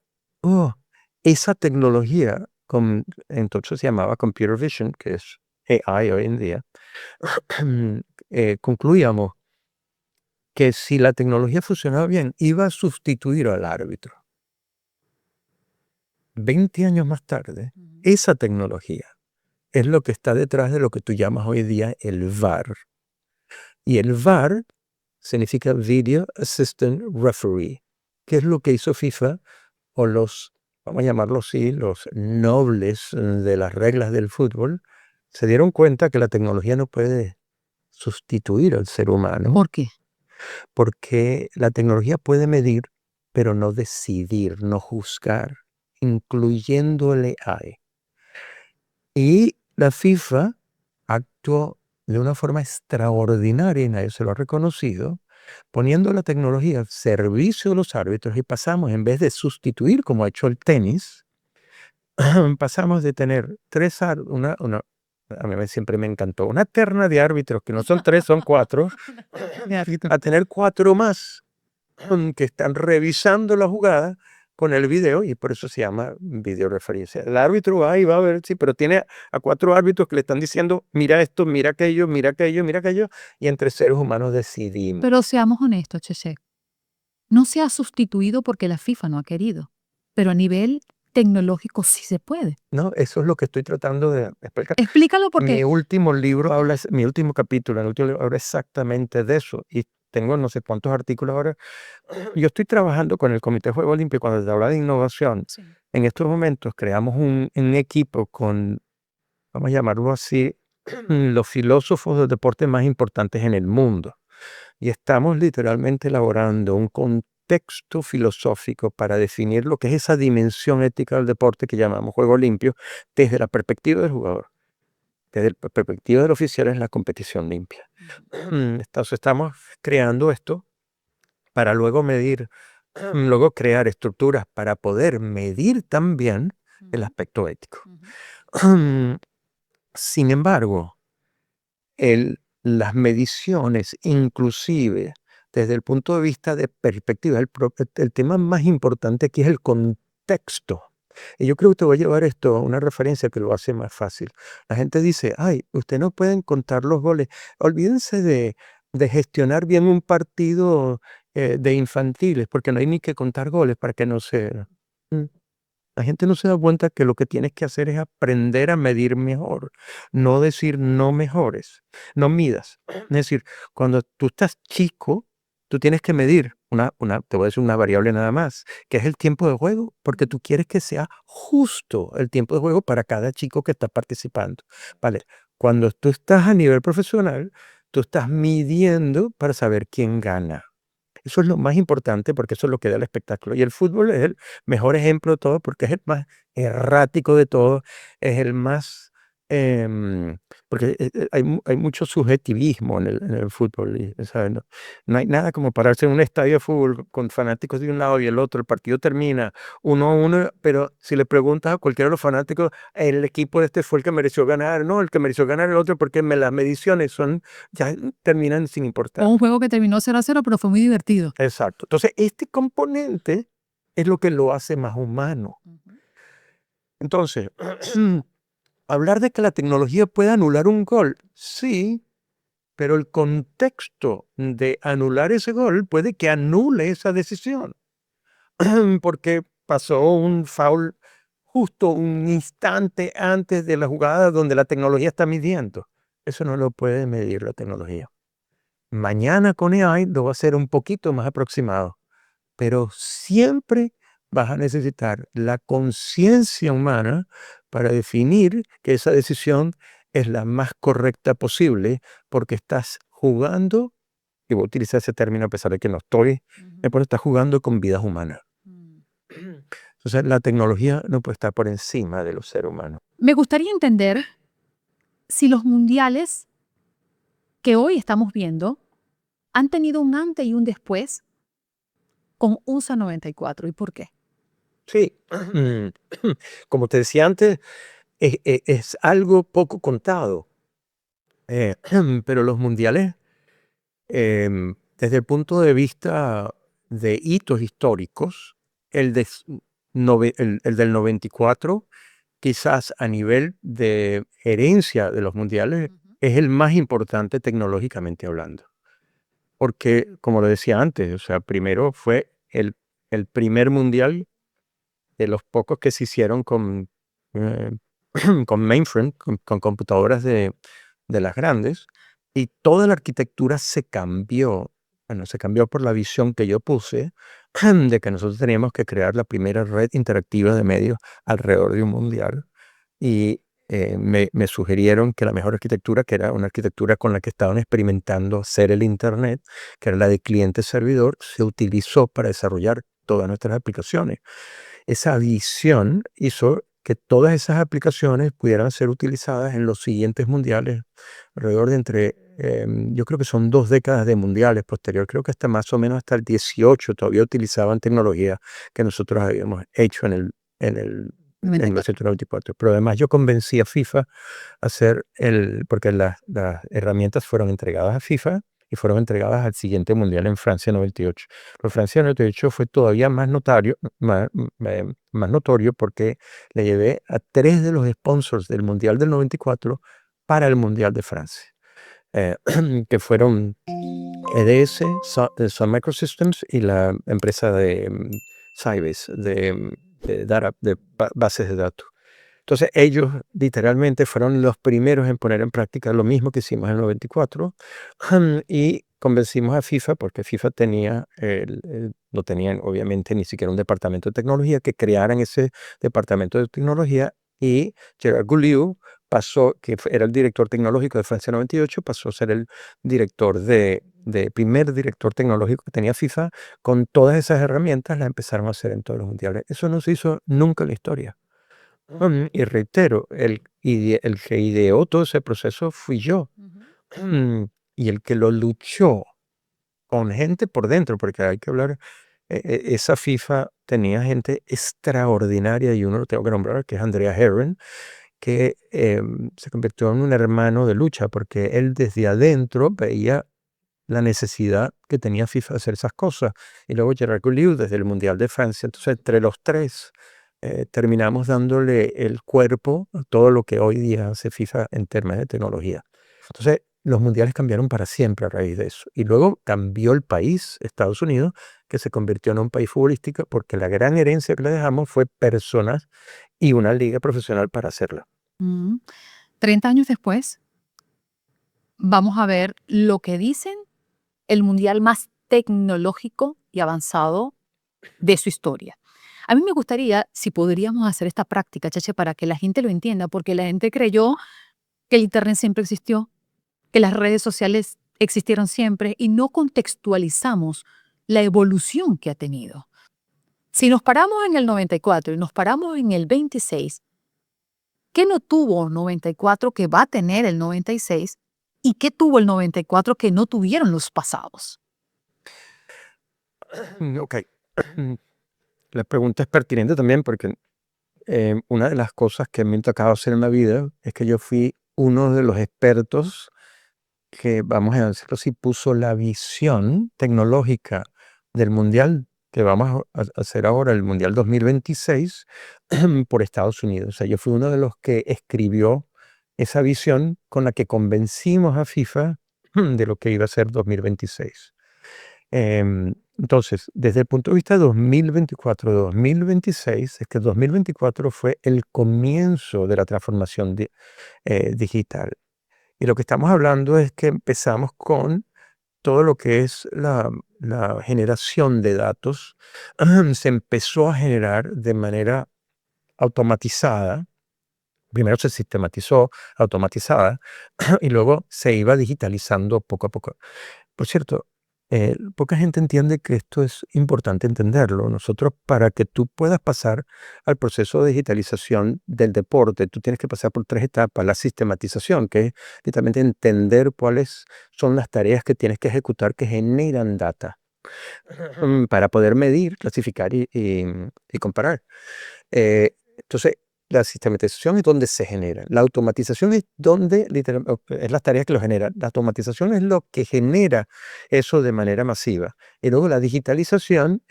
S2: oh, esa tecnología, entonces se llamaba Computer Vision, que es AI hoy en día, concluíamos que si la tecnología funcionaba bien, iba a sustituir al árbitro. 20 años más tarde, esa tecnología es lo que está detrás de lo que tú llamas hoy día el VAR. Y el VAR significa Video Assistant Referee, que es lo que hizo FIFA o vamos a llamarlo así, los nobles de las reglas del fútbol, se dieron cuenta que la tecnología no puede sustituir al ser humano.
S1: ¿Por qué?
S2: Porque la tecnología puede medir, pero no decidir, no juzgar, incluyéndole AI. Y la FIFA actuó de una forma extraordinaria, y nadie se lo ha reconocido, poniendo la tecnología al servicio de los árbitros y pasamos, en vez de sustituir como ha hecho el tenis, pasamos de tener a mí siempre me encantó, una terna de árbitros que no son 3, son 4, a tener 4 más que están revisando la jugada con el video y por eso se llama videoreferencia. El árbitro va y va a ver, sí, pero tiene a 4 árbitros que le están diciendo, mira esto, mira aquello, mira aquello, mira aquello, y entre seres humanos decidimos.
S1: Pero seamos honestos, Cheche. No se ha sustituido porque la FIFA no ha querido, pero a nivel tecnológico sí se puede.
S2: No, eso es lo que estoy tratando de explicar.
S1: Explícalo porque
S2: Mi último libro habla, mi último capítulo, el último libro habla exactamente de eso. Y tengo no sé cuántos artículos ahora. Yo estoy trabajando con el Comité de Juego Olímpico cuando se habla de innovación.
S1: sí.
S2: En estos momentos creamos un equipo con, vamos a llamarlo así, los filósofos del deporte más importantes en el mundo. Y estamos literalmente elaborando un contexto filosófico para definir lo que es esa dimensión ética del deporte que llamamos juego limpio desde la perspectiva del jugador. Desde la perspectiva del oficial es la competición limpia. Entonces estamos creando esto para luego medir, luego crear estructuras para poder medir también el aspecto ético. Sin embargo, las mediciones, inclusive desde el punto de vista de perspectiva, el tema más importante aquí es el contexto. Y yo creo que te voy a llevar esto a una referencia que lo hace más fácil. La gente dice, ay, ustedes no pueden contar los goles. Olvídense de gestionar bien un partido de infantiles, porque no hay ni que contar goles para que no se... La gente no se da cuenta que lo que tienes que hacer es aprender a medir mejor, no decir no mejores, no midas. Es decir, cuando tú estás chico, tú tienes que medir te voy a decir una variable nada más, que es el tiempo de juego, porque tú quieres que sea justo el tiempo de juego para cada chico que está participando. Vale, cuando tú estás a nivel profesional, tú estás midiendo para saber quién gana. Eso es lo más importante porque eso es lo que da el espectáculo. Y el fútbol es el mejor ejemplo de todo porque es el más errático de todo, es el más... em, porque hay mucho subjetivismo en el fútbol, ¿sabes? No, no hay nada como pararse en un estadio de fútbol con fanáticos de un lado y el otro, el partido termina 1-1, pero si le preguntas a cualquiera de los fanáticos, el equipo este fue el que mereció ganar, no, el que mereció ganar el otro, porque las mediciones ya terminan sin importar.
S1: O un juego que terminó 0-0, pero fue muy divertido.
S2: Exacto. Entonces, este componente es lo que lo hace más humano. Entonces, hablar de que la tecnología puede anular un gol, sí, pero el contexto de anular ese gol puede que anule esa decisión, porque pasó un foul justo un instante antes de la jugada donde la tecnología está midiendo. Eso no lo puede medir la tecnología. Mañana con AI lo va a hacer un poquito más aproximado. Pero siempre vas a necesitar la conciencia humana para definir que esa decisión es la más correcta posible, porque estás jugando, y voy a utilizar ese término a pesar de que no estoy, pero estás jugando con vidas humanas. Entonces la tecnología no puede estar por encima de los seres humanos.
S1: Me gustaría entender si los mundiales que hoy estamos viendo han tenido un antes y un después con USA 94. ¿Y por qué?
S2: Sí, como te decía antes, es algo poco contado, pero los mundiales, desde el punto de vista de hitos históricos, el del 94, quizás a nivel de herencia de los mundiales, es el más importante tecnológicamente hablando. Porque, como lo decía antes, o sea, primero fue el primer mundial de los pocos que se hicieron eh, con mainframe, con computadoras de las grandes, y toda la arquitectura se cambió. Bueno, se cambió por la visión que yo puse de que nosotros teníamos que crear la primera red interactiva de medios alrededor de un mundial. Y me sugirieron que la mejor arquitectura, que era una arquitectura con la que estaban experimentando hacer el Internet, que era la de cliente-servidor, se utilizó para desarrollar todas nuestras aplicaciones. Esa visión hizo que todas esas aplicaciones pudieran ser utilizadas en los siguientes mundiales, alrededor de yo creo que son 2 décadas de mundiales posterior, creo que hasta más o menos hasta el 18 todavía utilizaban tecnología que nosotros habíamos hecho en 1994. Pero además yo convencí a FIFA a hacer porque las herramientas fueron entregadas a FIFA y fueron entregadas al siguiente mundial en Francia 98. Pero Francia 98 fue todavía más notorio porque le llevé a 3 de los sponsors del mundial del 94 para el mundial de Francia, que fueron EDS, Sun Microsystems y la empresa de Sybase, de bases de datos. Entonces ellos literalmente fueron los primeros en poner en práctica lo mismo que hicimos en el 94 y convencimos a FIFA, porque FIFA no tenían obviamente ni siquiera un departamento de tecnología, que crearan ese departamento de tecnología, y Gerard Gouliou pasó, que era el director tecnológico de Francia 98, pasó a ser el primer director tecnológico que tenía FIFA. Con todas esas herramientas las empezaron a hacer en todos los mundiales. Eso no se hizo nunca en la historia. Y reitero, el que ideó todo ese proceso fui yo. Y el que lo luchó con gente por dentro, porque hay que hablar, esa FIFA tenía gente extraordinaria, y uno lo tengo que nombrar, que es Andrea Herren, que se convirtió en un hermano de lucha, porque él desde adentro veía la necesidad que tenía FIFA de hacer esas cosas. Y luego Gerard Gouliou desde el Mundial de Francia. Entonces, entre los tres, terminamos dándole el cuerpo a todo lo que hoy día hace FIFA en términos de tecnología. Entonces, los mundiales cambiaron para siempre a raíz de eso. Y luego cambió el país, Estados Unidos, que se convirtió en un país futbolístico, porque la gran herencia que le dejamos fue personas y una liga profesional para hacerla.
S1: 30 años después, vamos a ver lo que dicen el mundial más tecnológico y avanzado de su historia. A mí me gustaría si podríamos hacer esta práctica, Cheche, para que la gente lo entienda, porque la gente creyó que el Internet siempre existió, que las redes sociales existieron siempre y no contextualizamos la evolución que ha tenido. Si nos paramos en el 94 y nos paramos en el 26, ¿qué no tuvo 94 que va a tener el 96? ¿Y qué tuvo el 94 que no tuvieron los pasados?
S2: Ok. La pregunta es pertinente también porque una de las cosas que me ha tocado hacer en la vida es que yo fui uno de los expertos que, vamos a decirlo así, puso la visión tecnológica del Mundial que vamos a hacer ahora, el Mundial 2026, por Estados Unidos. O sea, yo fui uno de los que escribió esa visión con la que convencimos a FIFA de lo que iba a ser 2026. Entonces, desde el punto de vista de 2024-2026, es que 2024 fue el comienzo de la transformación digital. Y lo que estamos hablando es que empezamos con todo lo que es la generación de datos. Se empezó a generar de manera automatizada. Primero se sistematizó, automatizada, y luego se iba digitalizando poco a poco. Por cierto, poca gente entiende que esto es importante entenderlo. Nosotros, para que tú puedas pasar al proceso de digitalización del deporte, tú tienes que pasar por 3 etapas. La sistematización, que es literalmente entender cuáles son las tareas que tienes que ejecutar que generan data para poder medir, clasificar y comparar. Entonces, la sistematización es donde se genera. La automatización es donde es las tareas que lo generan. La automatización es lo que genera eso de manera masiva. Y luego la digitalización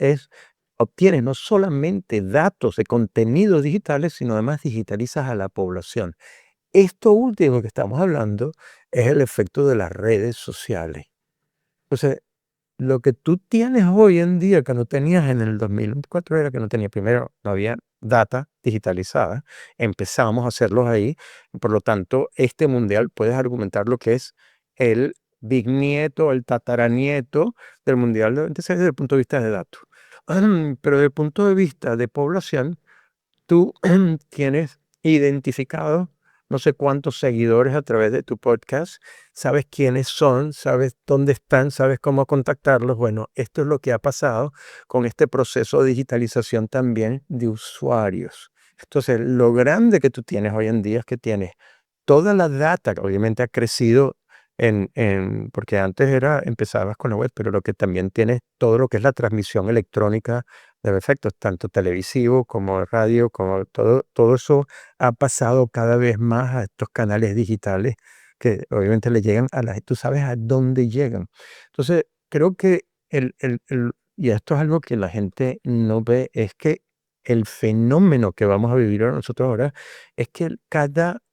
S2: obtienes no solamente datos de contenidos digitales, sino además digitalizas a la población. Esto último que estamos hablando es el efecto de las redes sociales. Entonces, lo que tú tienes hoy en día que no tenías en el 2024 era que no tenía, primero, no había data digitalizada, empezamos a hacerlos ahí, por lo tanto, este mundial puedes argumentar lo que es el bisnieto, el tataranieto del mundial desde el punto de vista de datos. Pero desde el punto de vista de población, tú tienes identificado no sé cuántos seguidores a través de tu podcast, sabes quiénes son, sabes dónde están, sabes cómo contactarlos. Bueno, esto es lo que ha pasado con este proceso de digitalización también de usuarios. Entonces, lo grande que tú tienes hoy en día es que tienes toda la data, que obviamente ha crecido porque antes empezabas con la web, pero lo que también tienes todo lo que es la transmisión electrónica de efectos, tanto televisivo como radio, como todo eso ha pasado cada vez más a estos canales digitales que obviamente le llegan tú sabes a dónde llegan. Entonces, creo que y esto es algo que la gente no ve, es que el fenómeno que vamos a vivir nosotros ahora es que cada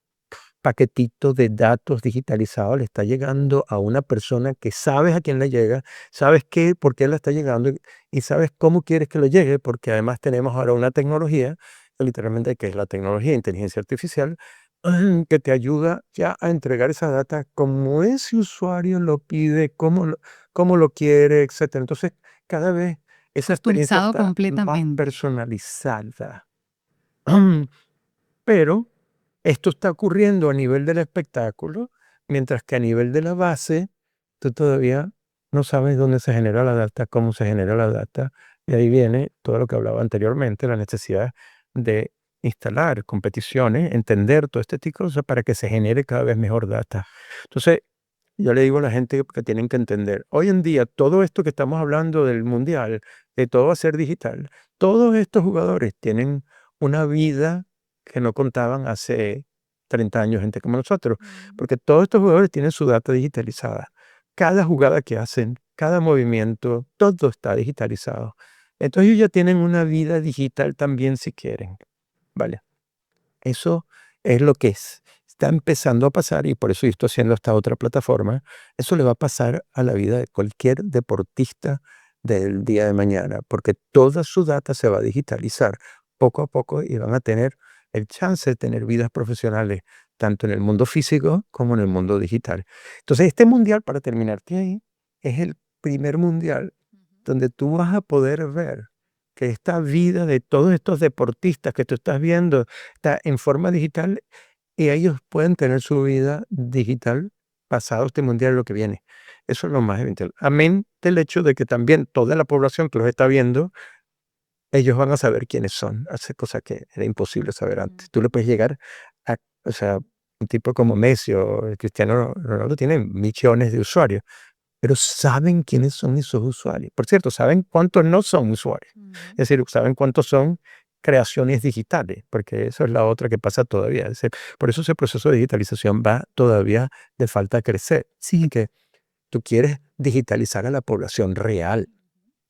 S2: paquetito de datos digitalizados le está llegando a una persona que sabes a quién le llega, sabes por qué le está llegando y sabes cómo quieres que le llegue, porque además tenemos ahora una tecnología, literalmente que es la tecnología de inteligencia artificial, que te ayuda ya a entregar esa data como ese usuario lo pide, cómo lo quiere, etcétera. Entonces, cada vez esa experiencia
S1: Customizado
S2: está más
S1: completamente.
S2: personalizada. Pero esto está ocurriendo a nivel del espectáculo, mientras que a nivel de la base, tú todavía no sabes dónde se genera la data, cómo se genera la data. Y ahí viene todo lo que hablaba anteriormente, la necesidad de instalar competiciones, entender todo este tipo de cosas para que se genere cada vez mejor data. Entonces, yo le digo a la gente que tienen que entender, hoy en día todo esto que estamos hablando del mundial, de todo va a ser digital, todos estos jugadores tienen una vida que no contaban hace 30 años gente como nosotros, porque todos estos jugadores tienen su data digitalizada. Cada jugada que hacen, cada movimiento, todo está digitalizado. Entonces ellos ya tienen una vida digital también si quieren, ¿vale? Eso es lo que está empezando a pasar y por eso yo estoy haciendo esta otra plataforma. Eso le va a pasar a la vida de cualquier deportista del día de mañana, porque toda su data se va a digitalizar poco a poco y van a tener el chance de tener vidas profesionales tanto en el mundo físico como en el mundo digital. Entonces, este mundial, para terminarte ahí, es el primer mundial donde tú vas a poder ver que esta vida de todos estos deportistas que tú estás viendo está en forma digital y ellos pueden tener su vida digital pasado este mundial lo que viene. Eso es lo más evidente. Amén del hecho de que también toda la población que los está viendo, ellos van a saber quiénes son, hace cosas que era imposible saber antes. Tú le puedes llegar a, o sea, un tipo como Messi o Cristiano Ronaldo tienen millones de usuarios, pero saben quiénes son esos usuarios. Por cierto, saben cuántos no son usuarios. Es decir, saben cuántos son creaciones digitales, porque eso es la otra que pasa todavía. Por eso ese proceso de digitalización va todavía de falta de crecer. Sí, que tú quieres digitalizar a la población real,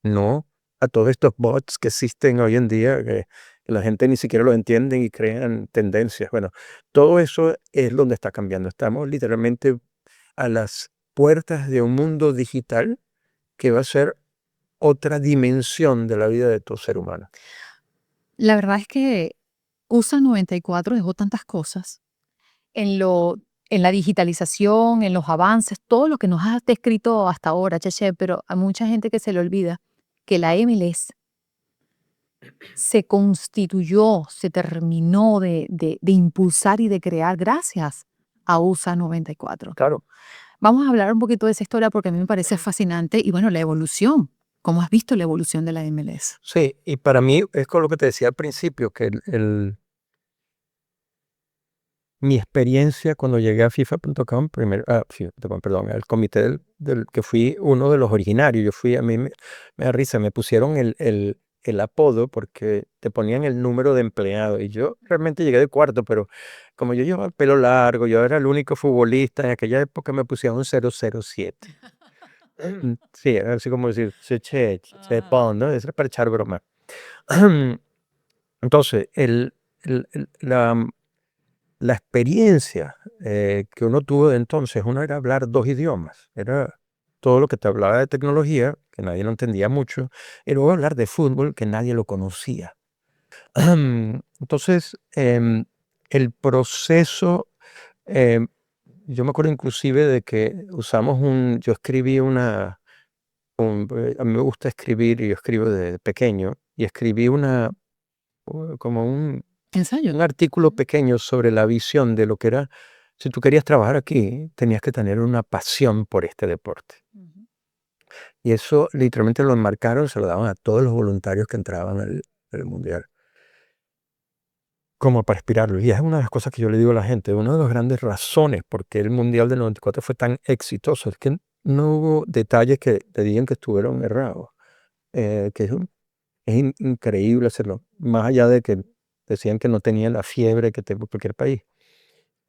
S2: no a todos estos bots que existen hoy en día, que la gente ni siquiera lo entiende y crean tendencias. Bueno, todo eso es donde está cambiando. Estamos literalmente a las puertas de un mundo digital que va a ser otra dimensión de la vida de todo ser humano.
S1: La verdad es que USA 94 dejó tantas cosas en la digitalización, en los avances, todo lo que nos has descrito hasta ahora, Cheche, pero a mucha gente que se le olvida que la MLS se constituyó, se terminó de impulsar y de crear gracias a USA 94.
S2: Claro.
S1: Vamos a hablar un poquito de esa historia porque a mí me parece fascinante y bueno, la evolución. ¿Cómo has visto la evolución de la MLS?
S2: Sí, y para mí es con lo que te decía al principio, que mi experiencia cuando llegué a FIFA.com, FIFA.com, perdón, al comité del que fui uno de los originarios, a mí me da risa, me pusieron el apodo porque te ponían el número de empleado y yo realmente llegué de cuarto, pero como yo llevaba el pelo largo, yo era el único futbolista, en aquella época me pusieron 007. Sí, era así como decir, ¿no? Eso era para echar broma. Entonces, la experiencia que uno tuvo de entonces, uno era hablar dos idiomas, era todo lo que te hablaba de tecnología, que nadie lo entendía mucho, y luego hablar de fútbol, que nadie lo conocía. Entonces, el proceso, em, yo me acuerdo inclusive de que yo escribí a mí me gusta escribir y yo escribo desde pequeño, y escribí como
S1: Ensayo.
S2: un artículo pequeño sobre la visión de lo que era, si tú querías trabajar aquí, tenías que tener una pasión por este deporte. Y eso literalmente lo enmarcaron, se lo daban a todos los voluntarios que entraban al mundial, como para inspirarlos. Y es una de las cosas que yo le digo a la gente, una de las grandes razones por qué el mundial del 94 fue tan exitoso, es que no hubo detalles que te digan que estuvieron errados. Que es increíble hacerlo, más allá de que decían que no tenían la fiebre que tiene cualquier país.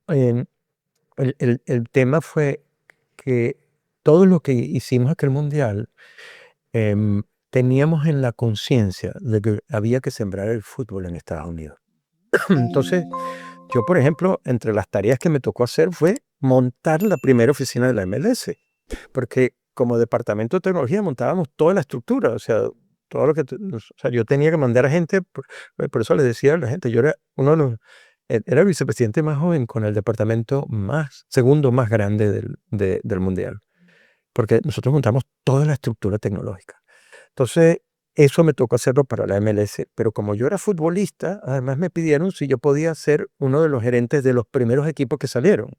S2: Em, el tema fue que todo lo que hicimos aquel mundial, teníamos en la conciencia de que había que sembrar el fútbol en Estados Unidos. Entonces, yo, por ejemplo, entre las tareas que me tocó hacer fue montar la primera oficina de la MLS, porque como departamento de tecnología montábamos toda la estructura, o sea, todo lo que, o sea, yo tenía que mandar a gente, por eso les decía a la gente, yo era uno de los, era el vicepresidente más joven con el departamento segundo más grande del mundial, porque nosotros montamos toda la estructura tecnológica. Entonces, eso me tocó hacerlo para la MLS, pero como yo era futbolista, además me pidieron si yo podía ser uno de los gerentes de los primeros equipos que salieron.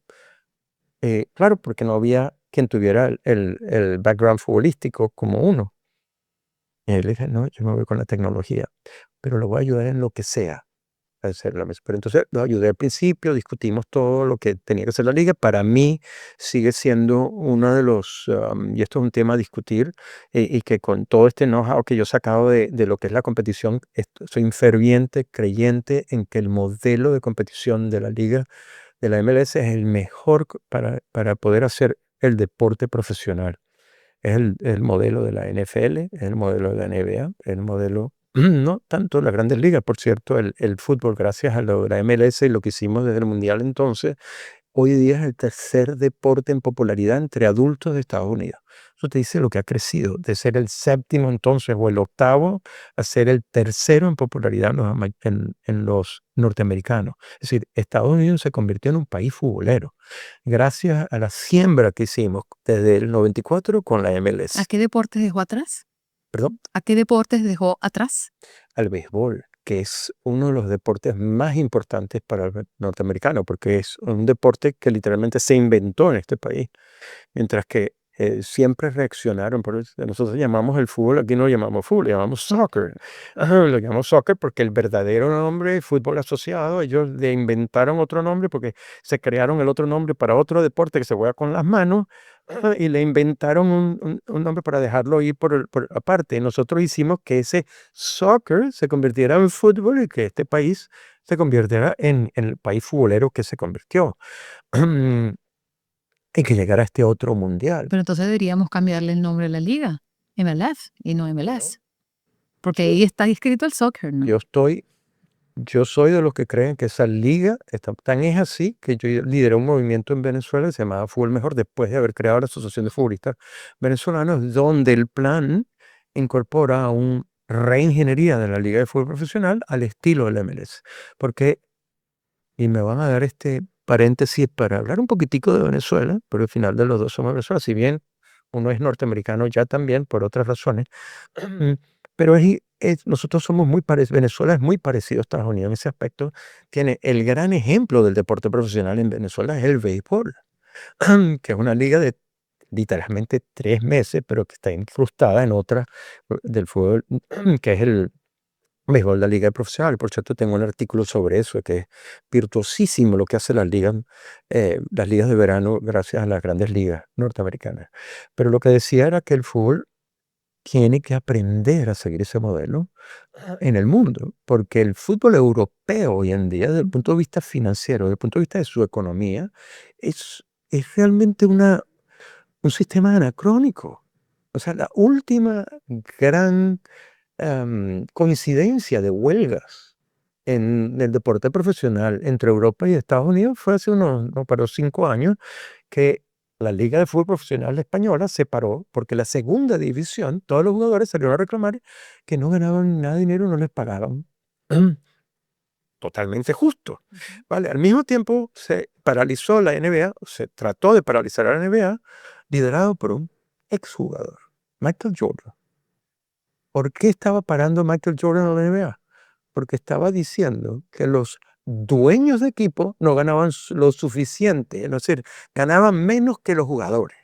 S2: Claro, porque no había quien tuviera el background futbolístico como uno. Y le dije, no, yo me voy con la tecnología, pero lo voy a ayudar en lo que sea a hacer la mesa. Pero entonces lo ayudé al principio, discutimos todo lo que tenía que hacer la liga. Para mí sigue siendo uno de los, y esto es un tema a discutir, y que con todo este know-how que yo he sacado de lo que es la competición, soy un ferviente creyente en que el modelo de competición de la liga de la MLS es el mejor para poder hacer el deporte profesional. Es el modelo de la NFL, es el modelo de la NBA, es el modelo, no tanto de las grandes ligas, por cierto, el fútbol, gracias a la MLS y lo que hicimos desde el Mundial entonces, hoy día es el tercer deporte en popularidad entre adultos de Estados Unidos. Eso te dice lo que ha crecido, de ser el séptimo entonces o el octavo a ser el tercero en popularidad en los norteamericanos. Es decir, Estados Unidos se convirtió en un país futbolero gracias a la siembra que hicimos desde el 94 con la
S1: ¿A
S2: MLS.
S1: qué deportes dejó atrás?
S2: Perdón,
S1: ¿A qué deportes dejó atrás?
S2: al béisbol, que es uno de los deportes más importantes para el norteamericano, porque es un deporte que literalmente se inventó en este país. Mientras que siempre reaccionaron, por eso nosotros llamamos el fútbol, aquí no lo llamamos fútbol, lo llamamos soccer. Ajá, lo llamamos soccer porque el verdadero nombre es fútbol asociado. Ellos le inventaron otro nombre porque se crearon el otro nombre para otro deporte que se juega con las manos, ajá, y le inventaron un nombre para dejarlo ir por aparte. Y nosotros hicimos que ese soccer se convirtiera en fútbol y que este país se convirtiera en el país futbolero que se convirtió. Y que llegara a este otro mundial.
S1: Pero entonces deberíamos cambiarle el nombre a la liga, MLS y no MLS. Porque ahí está escrito el soccer, ¿no?
S2: Yo soy de los que creen que esa liga tan es así que yo lideré un movimiento en Venezuela que se llamaba Fútbol Mejor después de haber creado la Asociación de Futbolistas Venezolanos, donde el plan incorpora una reingeniería de la Liga de Fútbol Profesional al estilo del MLS. Porque, y me van a dar este paréntesis para hablar un poquitico de Venezuela, porque al final de los dos somos Venezuela, si bien uno es norteamericano ya también por otras razones, pero nosotros somos muy parecidos, Venezuela es muy parecido a Estados Unidos en ese aspecto. Tiene el gran ejemplo del deporte profesional en Venezuela es el béisbol, que es una liga de literalmente 3 meses, pero que está incrustada en otra del fútbol, que es el béisbol, la liga profesional. Por cierto, tengo un artículo sobre eso, que es virtuosísimo lo que hace las ligas de verano gracias a las grandes ligas norteamericanas. Pero lo que decía era que el fútbol tiene que aprender a seguir ese modelo en el mundo, porque el fútbol europeo hoy en día, desde el punto de vista financiero, desde el punto de vista de su economía, es realmente un sistema anacrónico. O sea, la última gran coincidencia de huelgas en el deporte profesional entre Europa y Estados Unidos fue hace no, pero 5 años, que la Liga de Fútbol Profesional Española se paró porque la segunda división, todos los jugadores salieron a reclamar que no ganaban nada de dinero, no les pagaban. Totalmente justo. ¿Vale? Al mismo tiempo se paralizó la NBA, se trató de paralizar a la NBA, liderado por un exjugador, Michael Jordan. ¿Por qué estaba parando Michael Jordan a la NBA? Porque estaba diciendo que los dueños de equipo no ganaban lo suficiente, es decir, ganaban menos que los jugadores.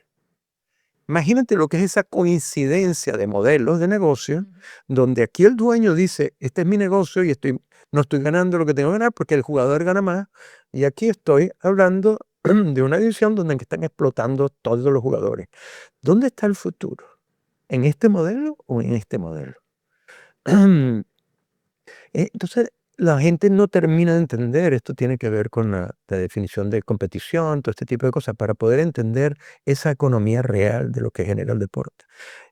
S2: Imagínate lo que es esa coincidencia de modelos de negocio, donde aquí el dueño dice, este es mi negocio y no estoy ganando lo que tengo que ganar porque el jugador gana más, y aquí estoy hablando de una división donde están explotando todos los jugadores. ¿Dónde está el futuro? ¿En este modelo o en este modelo? Entonces, la gente no termina de entender, esto tiene que ver con la definición de competición, todo este tipo de cosas, para poder entender esa economía real de lo que genera el deporte.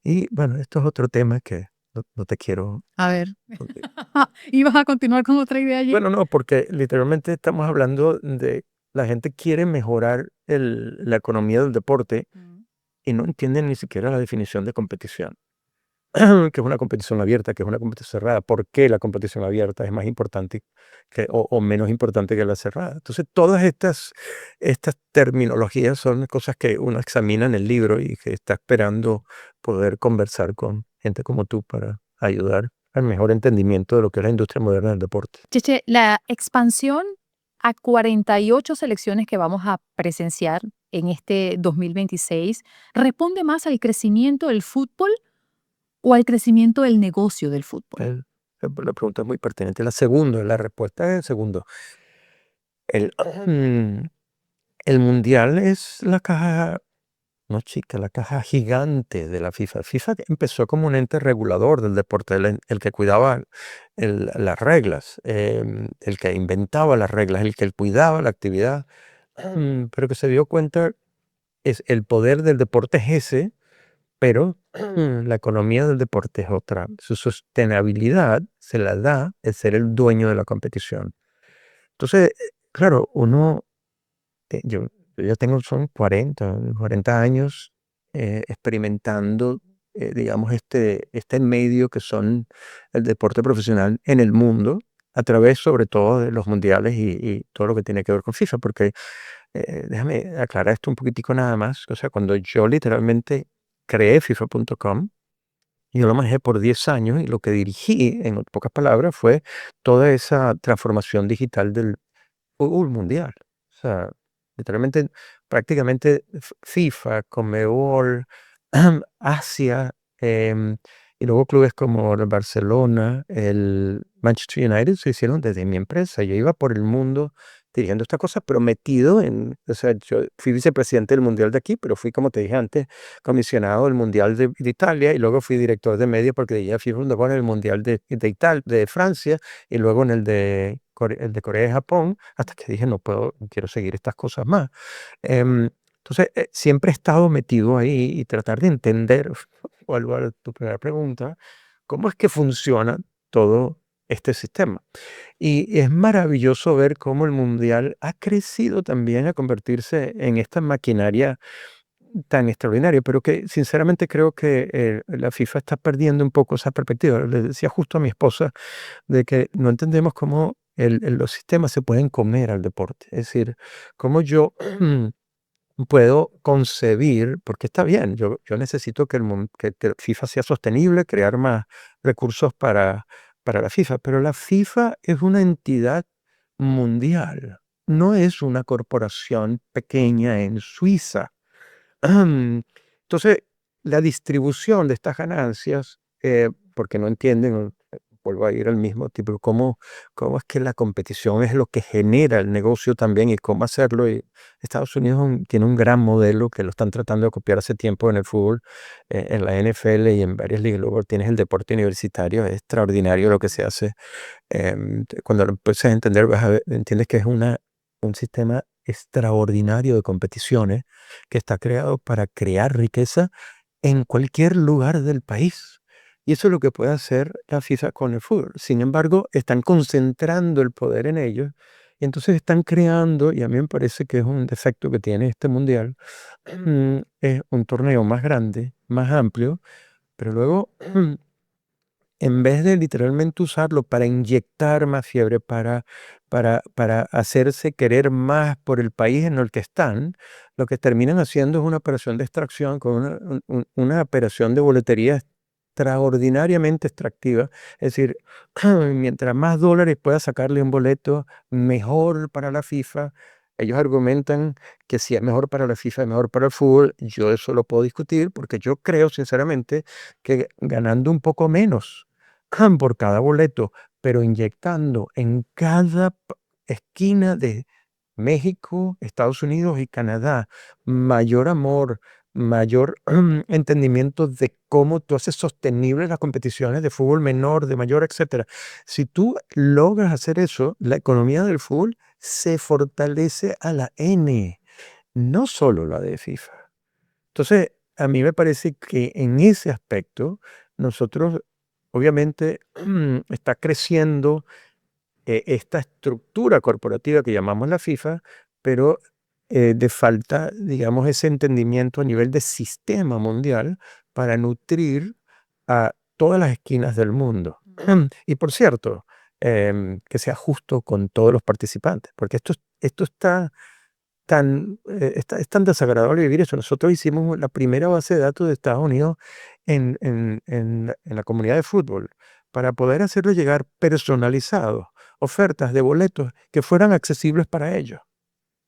S2: Y bueno, esto es otro tema que no te quiero...
S1: A ver,
S2: porque-
S1: ¿ibas a continuar con otra idea allí?
S2: Bueno, no, porque literalmente estamos hablando de la gente quiere mejorar la economía del deporte y no entienden ni siquiera la definición de competición. Que es una competición abierta, que es una competición cerrada. ¿Por qué la competición abierta es más importante o menos importante que la cerrada? Entonces, todas estas terminologías son cosas que uno examina en el libro y que está esperando poder conversar con gente como tú para ayudar al mejor entendimiento de lo que es la industria moderna del deporte.
S1: Cheche, la expansión a 48 selecciones que vamos a presenciar en este 2026 responde más al crecimiento del fútbol o al crecimiento del negocio del fútbol.
S2: La pregunta es muy pertinente. La respuesta es el segundo. El, el mundial es la caja. No, chica, la caja gigante de la FIFA. FIFA empezó como un ente regulador del deporte, el que cuidaba las reglas, el que inventaba las reglas, el que cuidaba la actividad, pero que se dio cuenta, el poder del deporte es ese, pero la economía del deporte es otra. Su sostenibilidad se la da el ser el dueño de la competición. Entonces, claro, uno yo ya tengo, son 40 años experimentando, digamos, este medio que son el deporte profesional en el mundo, a través sobre todo de los mundiales y todo lo que tiene que ver con FIFA, porque déjame aclarar esto un poquitico nada más. O sea, cuando yo literalmente creé FIFA.com, yo lo manejé por 10 años y lo que dirigí, en pocas palabras, fue toda esa transformación digital del fútbol mundial. O sea, literalmente, prácticamente FIFA, Conmebol, Asia, y luego clubes como el Barcelona, el Manchester United se hicieron desde mi empresa. Yo iba por el mundo dirigiendo estas cosas, pero metido o sea, yo fui vicepresidente del Mundial de aquí, pero fui, como te dije antes, comisionado del Mundial de Italia, y luego fui director de media porque dirigía FIFA en el Mundial de Francia, y luego en el de Corea y Japón, hasta que dije, no puedo, no quiero seguir estas cosas más. Entonces, siempre he estado metido ahí y tratar de entender, vuelvo a tu primera pregunta, cómo es que funciona todo este sistema. Y es maravilloso ver cómo el mundial ha crecido también a convertirse en esta maquinaria tan extraordinaria, pero que sinceramente creo que la FIFA está perdiendo un poco esa perspectiva. Le decía justo a mi esposa de que no entendemos cómo los sistemas se pueden comer al deporte. Es decir, cómo yo puedo concebir, porque está bien, yo necesito que FIFA sea sostenible, crear más recursos para la FIFA, pero la FIFA es una entidad mundial, no es una corporación pequeña en Suiza. Entonces, la distribución de estas ganancias, porque no entienden, vuelvo a ir al mismo tipo, cómo es que la competición es lo que genera el negocio también y cómo hacerlo. Y Estados Unidos tiene un gran modelo que lo están tratando de copiar hace tiempo en el fútbol, en la NFL y en varias ligas. Luego tienes el deporte universitario, es extraordinario lo que se hace. Cuando lo empiezas a entender, entiendes que es un sistema extraordinario de competiciones que está creado para crear riqueza en cualquier lugar del país. Y eso es lo que puede hacer la FIFA con el fútbol. Sin embargo, están concentrando el poder en ellos y entonces están creando, y a mí me parece que es un defecto que tiene este mundial, es un torneo más grande, más amplio, pero luego en vez de literalmente usarlo para inyectar más fiebre, para hacerse querer más por el país en el que están, lo que terminan haciendo es una operación de extracción con una operación de boletería extraordinariamente extractiva. Es decir, mientras más dólares pueda sacarle un boleto, mejor para la FIFA. Ellos argumentan que si es mejor para la FIFA, es mejor para el fútbol. Yo eso lo puedo discutir porque yo creo sinceramente que ganando un poco menos por cada boleto, pero inyectando en cada esquina de México, Estados Unidos y Canadá mayor amor, mayor entendimiento de cómo tú haces sostenibles las competiciones de fútbol menor, de mayor, etcétera. Si tú logras hacer eso, la economía del fútbol se fortalece a la N, no solo la de FIFA. Entonces, a mí me parece que en ese aspecto, nosotros, obviamente, está creciendo esta estructura corporativa que llamamos la FIFA, pero de falta, digamos, ese entendimiento a nivel de sistema mundial para nutrir a todas las esquinas del mundo. Y por cierto, que sea justo con todos los participantes, porque esto es tan desagradable vivir eso. Nosotros hicimos la primera base de datos de Estados Unidos en la comunidad de fútbol para poder hacerle llegar personalizados ofertas de boletos que fueran accesibles para ellos.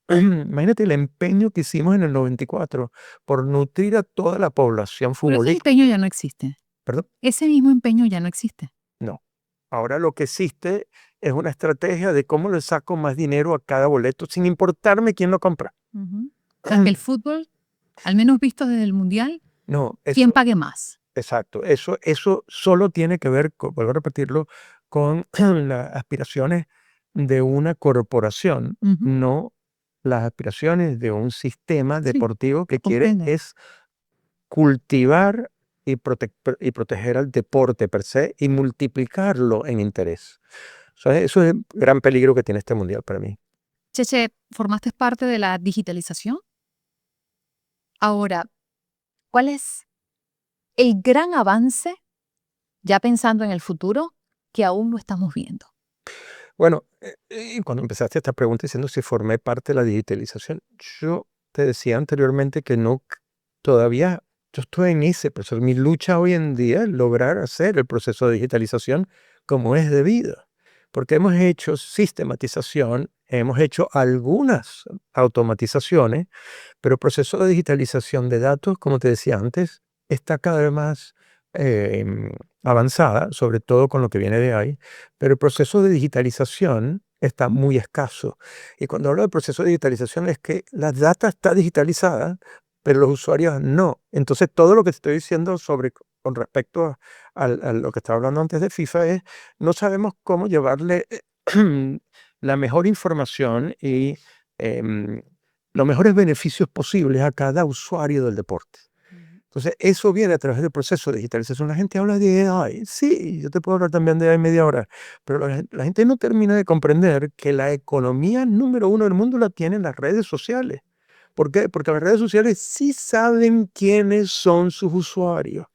S2: Imagínate el empeño que hicimos en el 94 por nutrir a toda la población
S1: Pero ese
S2: futbolística.
S1: empeño ya no existe.
S2: ¿Perdón?
S1: Ese mismo empeño ya no existe.
S2: No. Ahora lo que existe es una estrategia de cómo le saco más dinero a cada boleto sin importarme quién lo compra.
S1: O sea, que el fútbol, al menos visto desde el Mundial,
S2: No,
S1: ¿quién pague más?
S2: exacto. Eso solo tiene que ver, vuelvo a repetirlo, con las aspiraciones de una corporación, no las aspiraciones de un sistema
S1: Sí,
S2: deportivo que quiere
S1: comprendo.
S2: es cultivar y proteger al deporte per se y multiplicarlo en interés. O sea, eso es el gran peligro que tiene este mundial para mí.
S1: Cheche, formaste parte de la digitalización. Ahora, ¿cuál es el gran avance, ya pensando en el futuro, que aún no estamos viendo?
S2: Bueno, y cuando empezaste esta pregunta diciendo si formé parte de la digitalización, yo te decía anteriormente que no, todavía yo estoy en ese proceso. Mi lucha hoy en día es lograr hacer el proceso de digitalización como es debido, porque hemos hecho sistematización, hemos hecho algunas automatizaciones, pero el proceso de digitalización de datos, como te decía antes, está cada vez más avanzada, sobre todo con lo que viene de ahí, pero el proceso de digitalización está muy escaso. Y cuando hablo de proceso de digitalización es que la data está digitalizada, pero los usuarios no. Entonces, todo lo que te estoy diciendo sobre con respecto a lo que estaba hablando antes de FIFA es, no sabemos cómo llevarle la mejor información y em, los mejores beneficios posibles a cada usuario del deporte. Entonces, eso viene a través del proceso de digitalización. La gente habla de AI. Sí, yo te puedo hablar también de AI media hora, pero la gente no termina de comprender que la economía número uno del mundo la tienen las redes sociales. ¿Por qué? Porque las redes sociales sí saben quiénes son sus usuarios.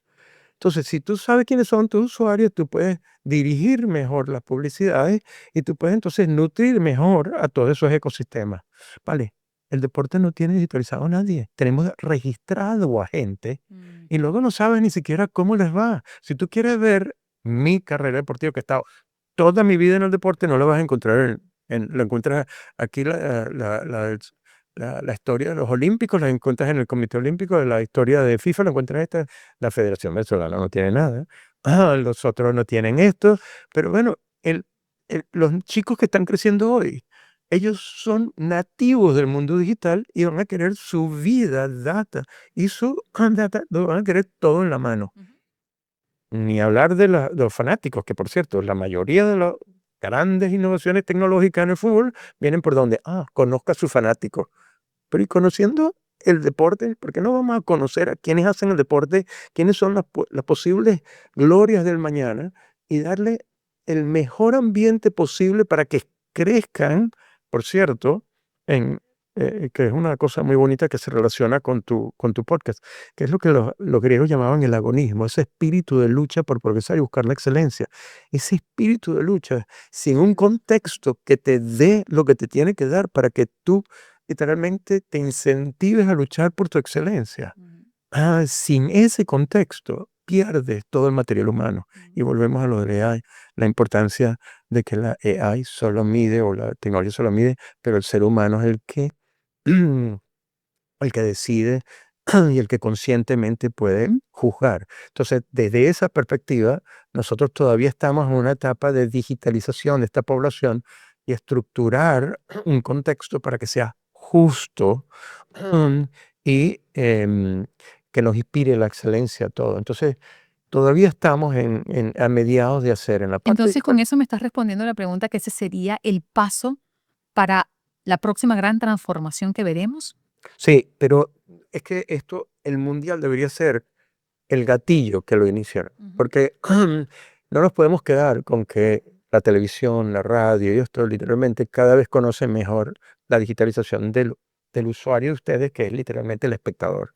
S2: Entonces, si tú sabes quiénes son tus usuarios, tú puedes dirigir mejor las publicidades y tú puedes entonces nutrir mejor a todos esos ecosistemas. Vale, el deporte no tiene digitalizado a nadie. Tenemos registrado a gente y luego no sabes ni siquiera cómo les va. Si tú quieres ver mi carrera deportiva, que he estado toda mi vida en el deporte, no lo vas a encontrar lo encuentras aquí la historia de los olímpicos, la encuentras en el Comité Olímpico, la historia de FIFA, la encuentras en esta, la Federación Venezolana no tiene nada. Los otros no tienen esto, pero bueno, los chicos que están creciendo hoy, ellos son nativos del mundo digital y van a querer su vida data y su data lo van a querer todo en la mano. Ni hablar de los fanáticos, que por cierto, la mayoría de las grandes innovaciones tecnológicas en el fútbol vienen por donde, conozca a sus fanáticos. Pero y conociendo el deporte, ¿por qué no vamos a conocer a quienes hacen el deporte, quiénes son las posibles glorias del mañana y darle el mejor ambiente posible para que crezcan, por cierto, que es una cosa muy bonita que se relaciona con tu podcast, que es lo que los griegos llamaban el agonismo, ese espíritu de lucha por progresar y buscar la excelencia. Ese espíritu de lucha sin un contexto que te dé lo que te tiene que dar para que tú literalmente te incentives a luchar por tu excelencia. Sin ese contexto, pierdes todo el material humano. Y volvemos a lo de AI, la importancia de que la AI solo mide, o la tecnología solo mide, pero el ser humano es el que decide y el que conscientemente puede juzgar. Entonces, desde esa perspectiva, nosotros todavía estamos en una etapa de digitalización de esta población y estructurar un contexto para que sea justo y que nos inspire la excelencia a todo. Entonces, todavía estamos a mediados de hacer en la parte
S1: Entonces, con
S2: digital.
S1: eso me estás respondiendo la pregunta que ese sería el paso para la próxima gran transformación que veremos.
S2: Sí, pero es que esto, el mundial debería ser el gatillo que lo iniciara, porque no nos podemos quedar con que la televisión, la radio y esto literalmente cada vez conoce mejor la digitalización del usuario de ustedes, que es literalmente el espectador.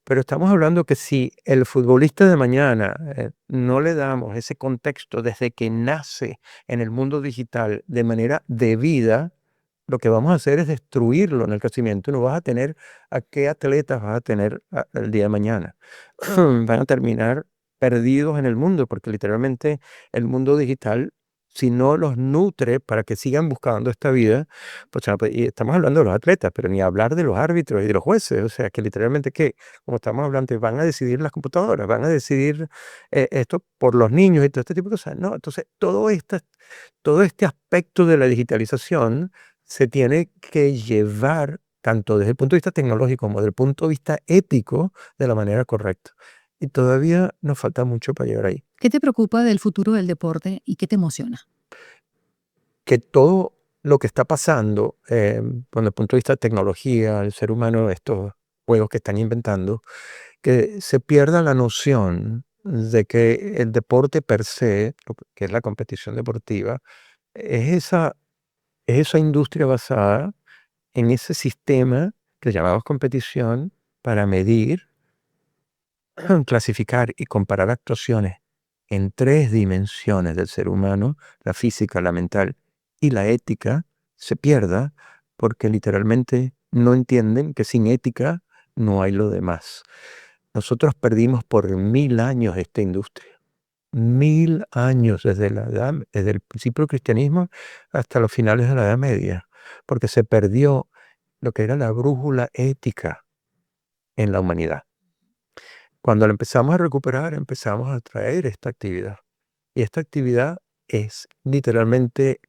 S2: Pero estamos hablando que si el futbolista de mañana no le damos ese contexto desde que nace en el mundo digital de manera debida, lo que vamos a hacer es destruirlo en el crecimiento. No vas a tener a qué atletas vas a tener el día de mañana. Van a terminar perdidos en el mundo, porque literalmente el mundo digital, si no los nutre para que sigan buscando esta vida, pues, y estamos hablando de los atletas, pero ni hablar de los árbitros y de los jueces, o sea, que literalmente, que como estamos hablando, van a decidir las computadoras, van a decidir esto por los niños y todo este tipo de cosas. No, entonces todo este aspecto de la digitalización se tiene que llevar tanto desde el punto de vista tecnológico como desde el punto de vista ético de la manera correcta. Y todavía nos falta mucho para llegar ahí.
S1: ¿Qué te preocupa del futuro del deporte y qué te emociona?
S2: Que todo lo que está pasando, desde el punto de vista de tecnología, el ser humano, estos juegos que están inventando, que se pierda la noción de que el deporte per se, que es la competición deportiva, es esa industria basada en ese sistema que llamamos competición para medir, clasificar y comparar actuaciones en 3 dimensiones del ser humano, la física, la mental y la ética, se pierda porque literalmente no entienden que sin ética no hay lo demás. Nosotros perdimos por 1000 años esta industria. 1000 años desde el principio del cristianismo hasta los finales de la Edad Media, porque se perdió lo que era la brújula ética en la humanidad. Cuando la empezamos a recuperar, empezamos a traer esta actividad. Y esta actividad es literalmente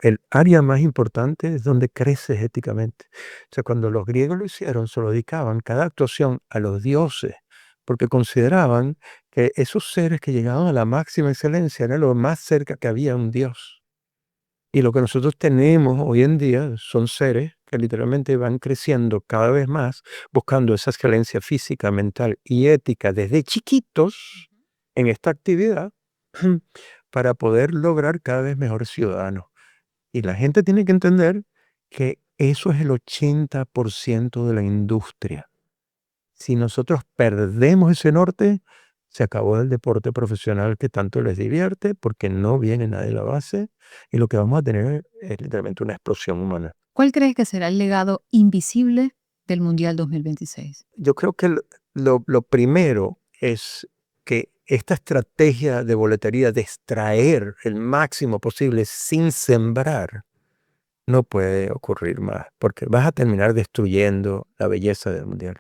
S2: el área más importante es donde creces éticamente. O sea, cuando los griegos lo hicieron, se lo dedicaban cada actuación a los dioses, porque consideraban que esos seres que llegaban a la máxima excelencia eran lo más cerca que había a un dios. Y lo que nosotros tenemos hoy en día son seres que literalmente van creciendo cada vez más, buscando esa excelencia física, mental y ética desde chiquitos en esta actividad para poder lograr cada vez mejores ciudadanos. Y la gente tiene que entender que eso es el 80% de la industria. Si nosotros perdemos ese norte, se acabó el deporte profesional que tanto les divierte porque no viene nadie de la base y lo que vamos a tener es literalmente una explosión humana.
S1: ¿Cuál crees que será el legado invisible del Mundial 2026?
S2: Yo creo que lo primero es que esta estrategia de boletería de extraer el máximo posible sin sembrar no puede ocurrir más, porque vas a terminar destruyendo la belleza del mundial.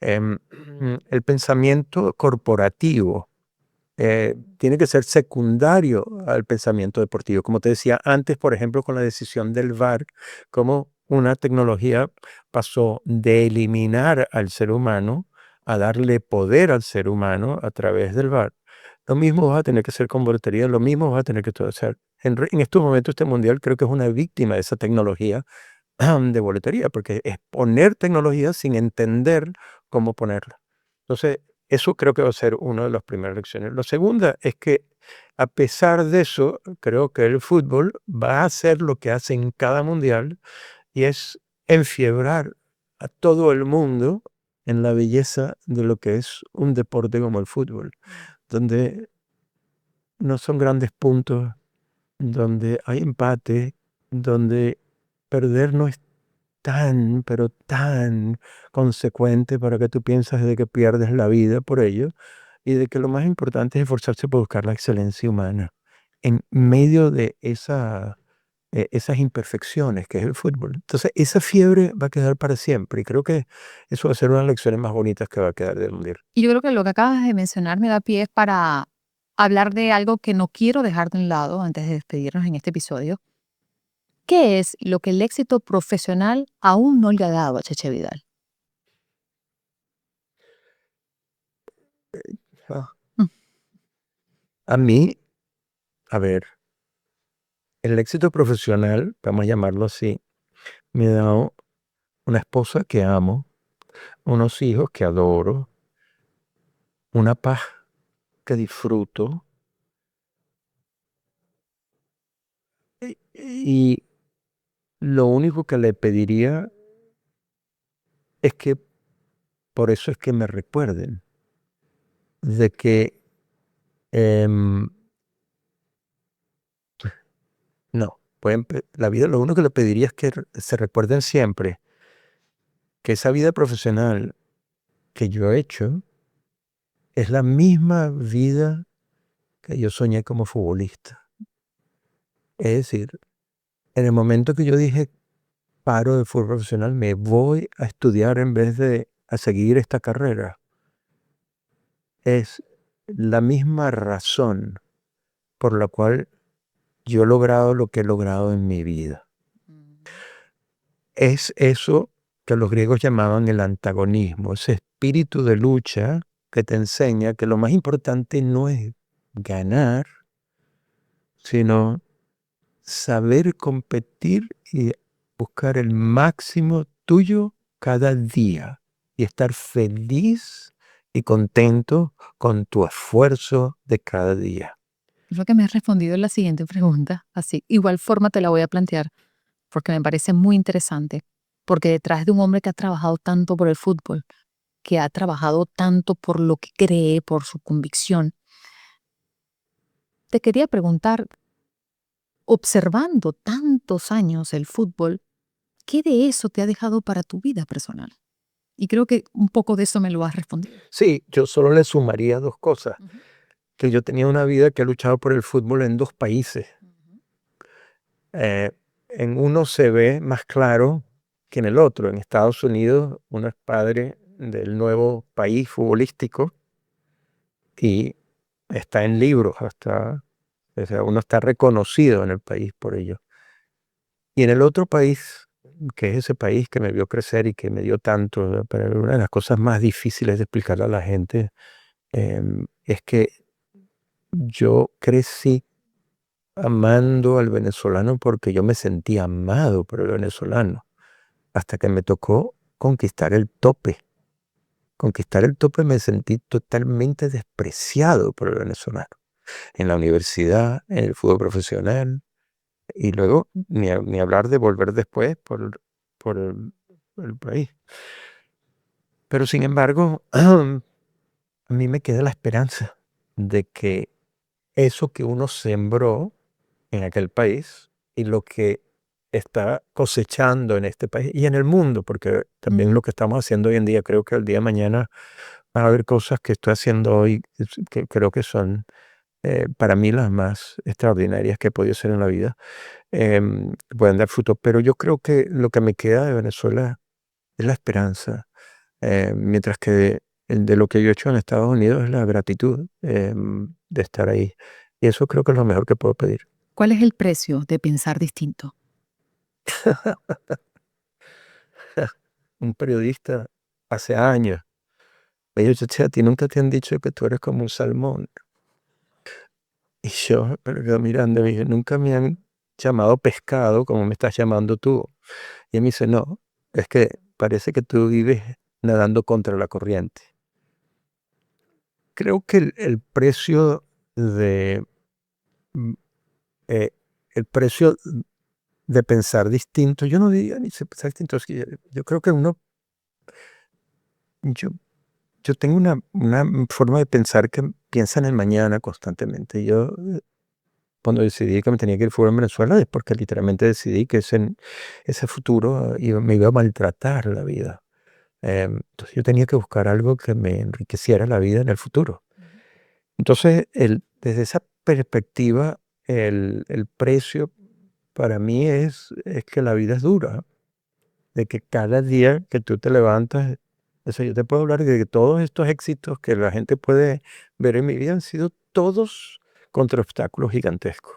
S2: El pensamiento corporativo tiene que ser secundario al pensamiento deportivo. Como te decía antes, por ejemplo, con la decisión del VAR, como una tecnología pasó de eliminar al ser humano a darle poder al ser humano a través del VAR. Lo mismo vas a tener que hacer con boletería, lo mismo vas a tener que hacer. En estos momentos este mundial creo que es una víctima de esa tecnología de boletería, porque es poner tecnología sin entender cómo ponerla. Entonces, eso creo que va a ser una de las primeras lecciones. La segunda es que, a pesar de eso, creo que el fútbol va a hacer lo que hace en cada mundial, y es enfiebrar a todo el mundo en la belleza de lo que es un deporte como el fútbol, donde no son grandes puntos, donde hay empate, donde perder no es tan, pero tan consecuente para que tú pienses de que pierdes la vida por ello y de que lo más importante es esforzarse por buscar la excelencia humana en medio de esas imperfecciones que es el fútbol. Entonces, esa fiebre va a quedar para siempre y creo que eso va a ser una de las lecciones más bonitas que va a quedar del mundial.
S1: Y yo creo que lo que acabas de mencionar me da pie para hablar de algo que no quiero dejar de un lado antes de despedirnos en este episodio. ¿Qué es lo que el éxito profesional aún no le ha dado a Cheche Vidal?
S2: Ah,
S1: Mm.
S2: A mí, a ver, el éxito profesional, vamos a llamarlo así, me ha dado una esposa que amo, unos hijos que adoro, una paz que disfruto y lo único que le pediría es que por eso es que me recuerden de que em, no, la vida lo único que le pediría es que se recuerden siempre que esa vida profesional que yo he hecho es la misma vida que yo soñé como futbolista. Es decir, en el momento que yo dije paro de fútbol profesional, me voy a estudiar en vez de a seguir esta carrera, es la misma razón por la cual yo he logrado lo que he logrado en mi vida. Es eso que los griegos llamaban el antagonismo, ese espíritu de lucha que te enseña que lo más importante no es ganar, sino saber competir y buscar el máximo tuyo cada día y estar feliz y contento con tu esfuerzo de cada día.
S1: Creo que me has respondido la siguiente pregunta. Así, igual forma te la voy a plantear. porque me parece muy interesante, porque detrás de un hombre que ha trabajado tanto por el fútbol, que ha trabajado tanto por lo que cree, por su convicción, te quería preguntar, observando tantos años el fútbol, ¿qué de eso te ha dejado para tu vida personal? Y creo que un poco de eso me lo has respondido.
S2: Sí, yo solo le sumaría dos cosas.
S1: Ujú,
S2: Que yo tenía una vida que ha luchado por el fútbol en dos países.
S1: ujú,
S2: Eh, en uno se ve más claro que en el otro. En Estados Unidos, uno es padre del nuevo país futbolístico y está en libros, hasta, o sea, uno está reconocido en el país por ello. Y en el otro país, que es ese país que me vio crecer y que me dio tanto, ¿verdad? Pero una de las cosas más difíciles de explicarle a la gente es que yo crecí amando al venezolano porque yo me sentía amado por el venezolano, hasta que me tocó conquistar el tope. Conquistar el tope me sentí totalmente despreciado por el venezolano. En la universidad, en el fútbol profesional, y luego ni hablar de volver después por el país. Pero sin embargo, a mí me queda la esperanza de que eso que uno sembró en aquel país y lo que está cosechando en este país y en el mundo, porque también lo que estamos haciendo hoy en día, creo que el día de mañana van a haber cosas que estoy haciendo hoy que creo que son para mí las más extraordinarias que he podido hacer en la vida, pueden dar fruto. Pero yo creo que lo que me queda de Venezuela es la esperanza, mientras que de lo que yo he hecho en Estados Unidos es la gratitud de estar ahí. Y eso creo que es lo mejor que puedo pedir.
S1: ¿Cuál es el precio de pensar distinto?
S2: Un periodista hace años me dijo: "Che, a ti nunca te han dicho que tú eres como un salmón". Y yo, pero quedo mirando, me dije: "Nunca me han llamado pescado como me estás llamando tú". Y él me dice: "No, es que parece que tú vives nadando contra la corriente". Creo que el precio de, mm, eh, el precio de pensar distinto, yo no diría ni se pensar distinto, es que yo creo que yo yo tengo una forma de pensar que piensa en el mañana constantemente. Yo, cuando decidí que me tenía que ir fuera en Venezuela, es porque literalmente decidí que ese futuro me iba a maltratar la vida. Entonces yo tenía que buscar algo que me enriqueciera la vida en el futuro. Entonces, desde esa perspectiva, el precio para mí es que la vida es dura, de que cada día que tú te levantas, o sea, yo te puedo hablar de que todos estos éxitos que la gente puede ver en mi vida han sido todos contra obstáculos gigantescos.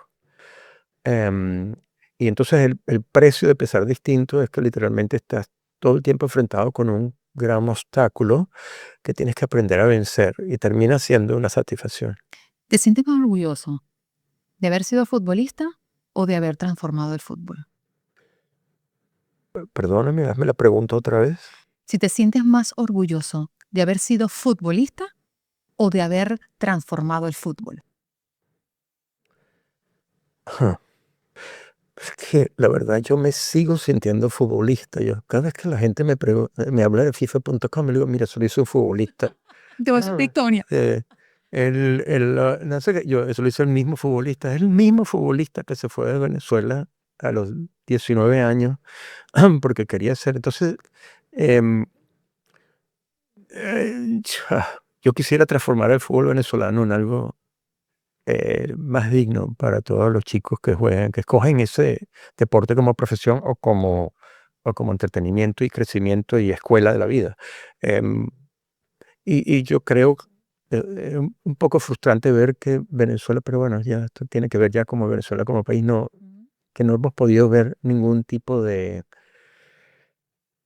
S2: Em, y entonces el precio de pensar distinto es que literalmente estás todo el tiempo enfrentado con un gran obstáculo que tienes que aprender a vencer y termina siendo una satisfacción.
S1: ¿Te sientes más orgulloso de haber sido futbolista o de haber transformado el fútbol?
S2: Perdóname, hazme la pregunta otra vez.
S1: Si te sientes más orgulloso de haber sido futbolista o de haber transformado el fútbol.
S2: Ajá. Es que la verdad yo me sigo sintiendo futbolista. Yo, cada vez que la gente me habla de FIFA.com, le digo: "Mira, soy un futbolista".
S1: Te voy a decir una
S2: Ah,
S1: historia.
S2: eh, no sé qué, yo, eso lo hizo el mismo futbolista, es el mismo futbolista que se fue de Venezuela a los 19 años porque quería ser. Entonces, em, yo quisiera transformar el fútbol venezolano en algo más digno para todos los chicos que juegan, que escogen ese deporte como profesión o como entretenimiento y crecimiento y escuela de la vida. Em, y yo creo un poco frustrante ver que Venezuela, pero bueno, ya esto tiene que ver ya como Venezuela como país, no, que no hemos podido ver ningún tipo de,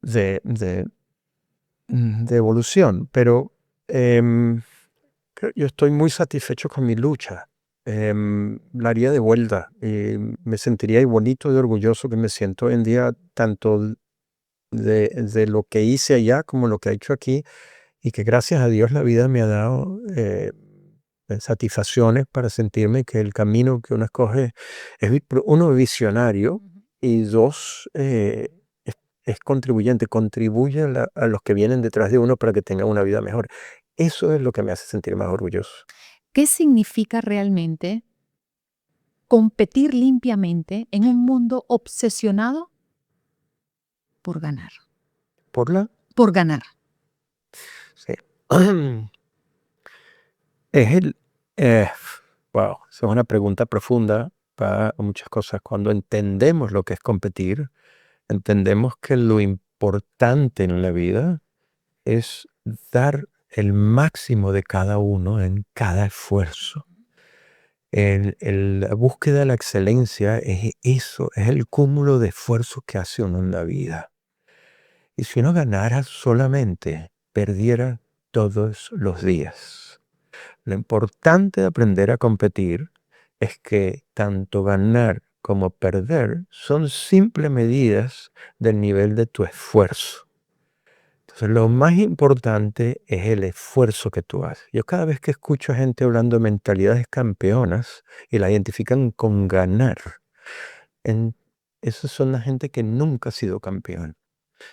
S2: de, de evolución, pero yo estoy muy satisfecho con mi lucha. La haría de vuelta y me sentiría y bonito y orgulloso que me siento hoy en día tanto de lo que hice allá como lo que he hecho aquí, y que gracias a Dios la vida me ha dado satisfacciones para sentirme que el camino que uno escoge es uno visionario Y dos, es contribuyente, contribuye a los que vienen detrás de uno para que tengan una vida mejor. Eso es lo que me hace sentir más orgulloso.
S1: ¿Qué significa realmente competir limpiamente en un mundo obsesionado por ganar? Por ganar.
S2: Sí. Wow, esa es una pregunta profunda para muchas cosas. Cuando entendemos lo que es competir, entendemos que lo importante en la vida es dar el máximo de cada uno en cada esfuerzo. La búsqueda de la excelencia es eso, es el cúmulo de esfuerzos que hace uno en la vida. Y si uno ganara solamente, perdiera todos los días. Lo importante de aprender a competir es que tanto ganar como perder son simples medidas del nivel de tu esfuerzo. Entonces, lo más importante es el esfuerzo que tú haces. Yo cada vez que escucho a gente hablando de mentalidades campeonas y la identifican con ganar, esas son la gente que nunca ha sido campeón.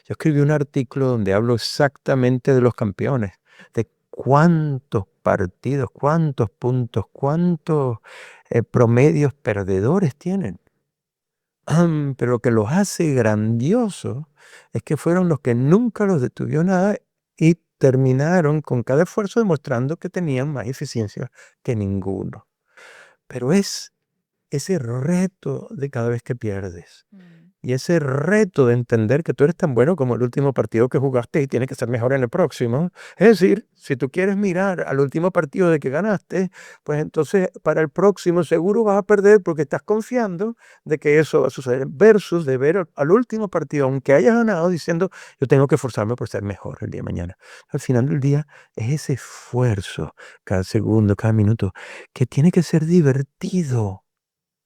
S2: Yo escribí un artículo donde hablo exactamente de los campeones, de cuántos partidos, cuántos puntos, cuántos promedios perdedores tienen. Pero lo que los hace grandiosos es que fueron los que nunca los detuvo nada y terminaron con cada esfuerzo demostrando que tenían más eficiencia que ninguno. Pero es ese reto de cada vez que pierdes. Y ese reto de entender que tú eres tan bueno como el último partido que jugaste y tienes que ser mejor en el próximo. Es decir, si tú quieres mirar al último partido de que ganaste, pues entonces para el próximo seguro vas a perder porque estás confiando de que eso va a suceder. Versus de ver al último partido, aunque hayas ganado, diciendo yo tengo que esforzarme por ser mejor el día de mañana. Al final del día es ese esfuerzo, cada segundo, cada minuto, que tiene que ser divertido.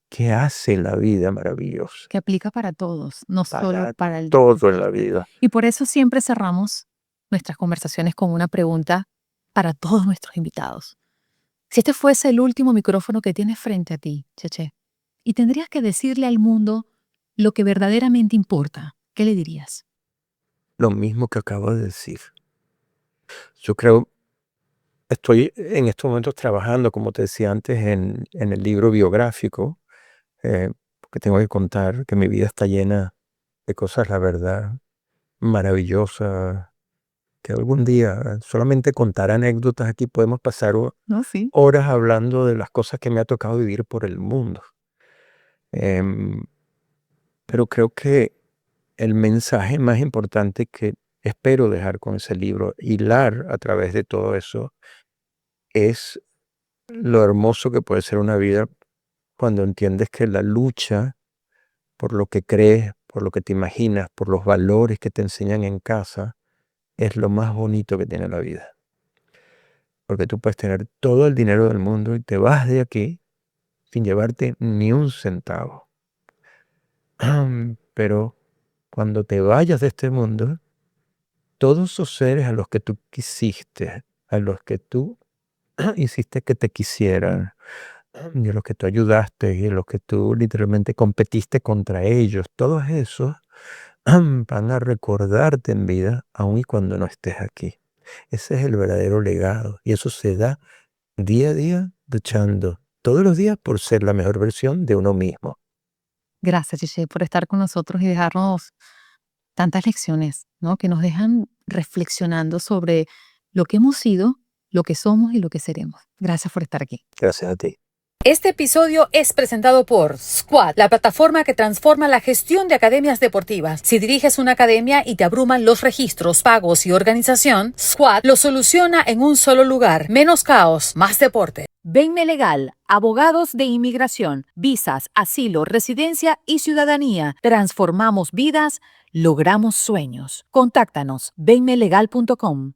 S2: Que hace la vida maravillosa.
S1: Que aplica para todos, no solo para el
S2: todo en la vida.
S1: Y por eso siempre cerramos nuestras conversaciones con una pregunta para todos nuestros invitados. Si este fuese el último micrófono que tienes frente a ti, Cheche, y tendrías que decirle al mundo lo que verdaderamente importa, ¿qué le dirías?
S2: Lo mismo que acabo de decir. Yo creo, estoy en estos momentos trabajando, como te decía antes, en el libro biográfico, porque tengo que contar que mi vida está llena de cosas, la verdad, maravillosas, que algún día solamente contar anécdotas aquí podemos pasar
S1: ¿No? Sí.
S2: horas hablando de las cosas que me ha tocado vivir por el mundo. Pero creo que el mensaje más importante que espero dejar con ese libro, hilar a través de todo eso, es lo hermoso que puede ser una vida cuando entiendes que la lucha por lo que crees, por lo que te imaginas, por los valores que te enseñan en casa, es lo más bonito que tiene la vida. Porque tú puedes tener todo el dinero del mundo y te vas de aquí sin llevarte ni un centavo. Pero cuando te vayas de este mundo, todos esos seres a los que tú quisiste, a los que tú hiciste que te quisieran, y a los que tú ayudaste, y a los que tú literalmente competiste contra ellos, todos esos van a recordarte en vida, aun y cuando no estés aquí. Ese es el verdadero legado, y eso se da día a día, luchando todos los días por ser la mejor versión de uno mismo.
S1: Gracias, Cheche, por estar con nosotros y dejarnos tantas lecciones, ¿no? Que nos dejan reflexionando sobre lo que hemos sido, lo que somos y lo que seremos. Gracias por estar aquí.
S2: Gracias a ti.
S1: Este episodio es presentado por Squad, la plataforma que transforma la gestión de academias deportivas. Si diriges una academia y te abruman los registros, pagos y organización, Squad lo soluciona en un solo lugar. Menos caos, más deporte. Venme Legal, abogados de inmigración, visas, asilo, residencia y ciudadanía. Transformamos vidas, logramos sueños. Contáctanos, venmelegal.com.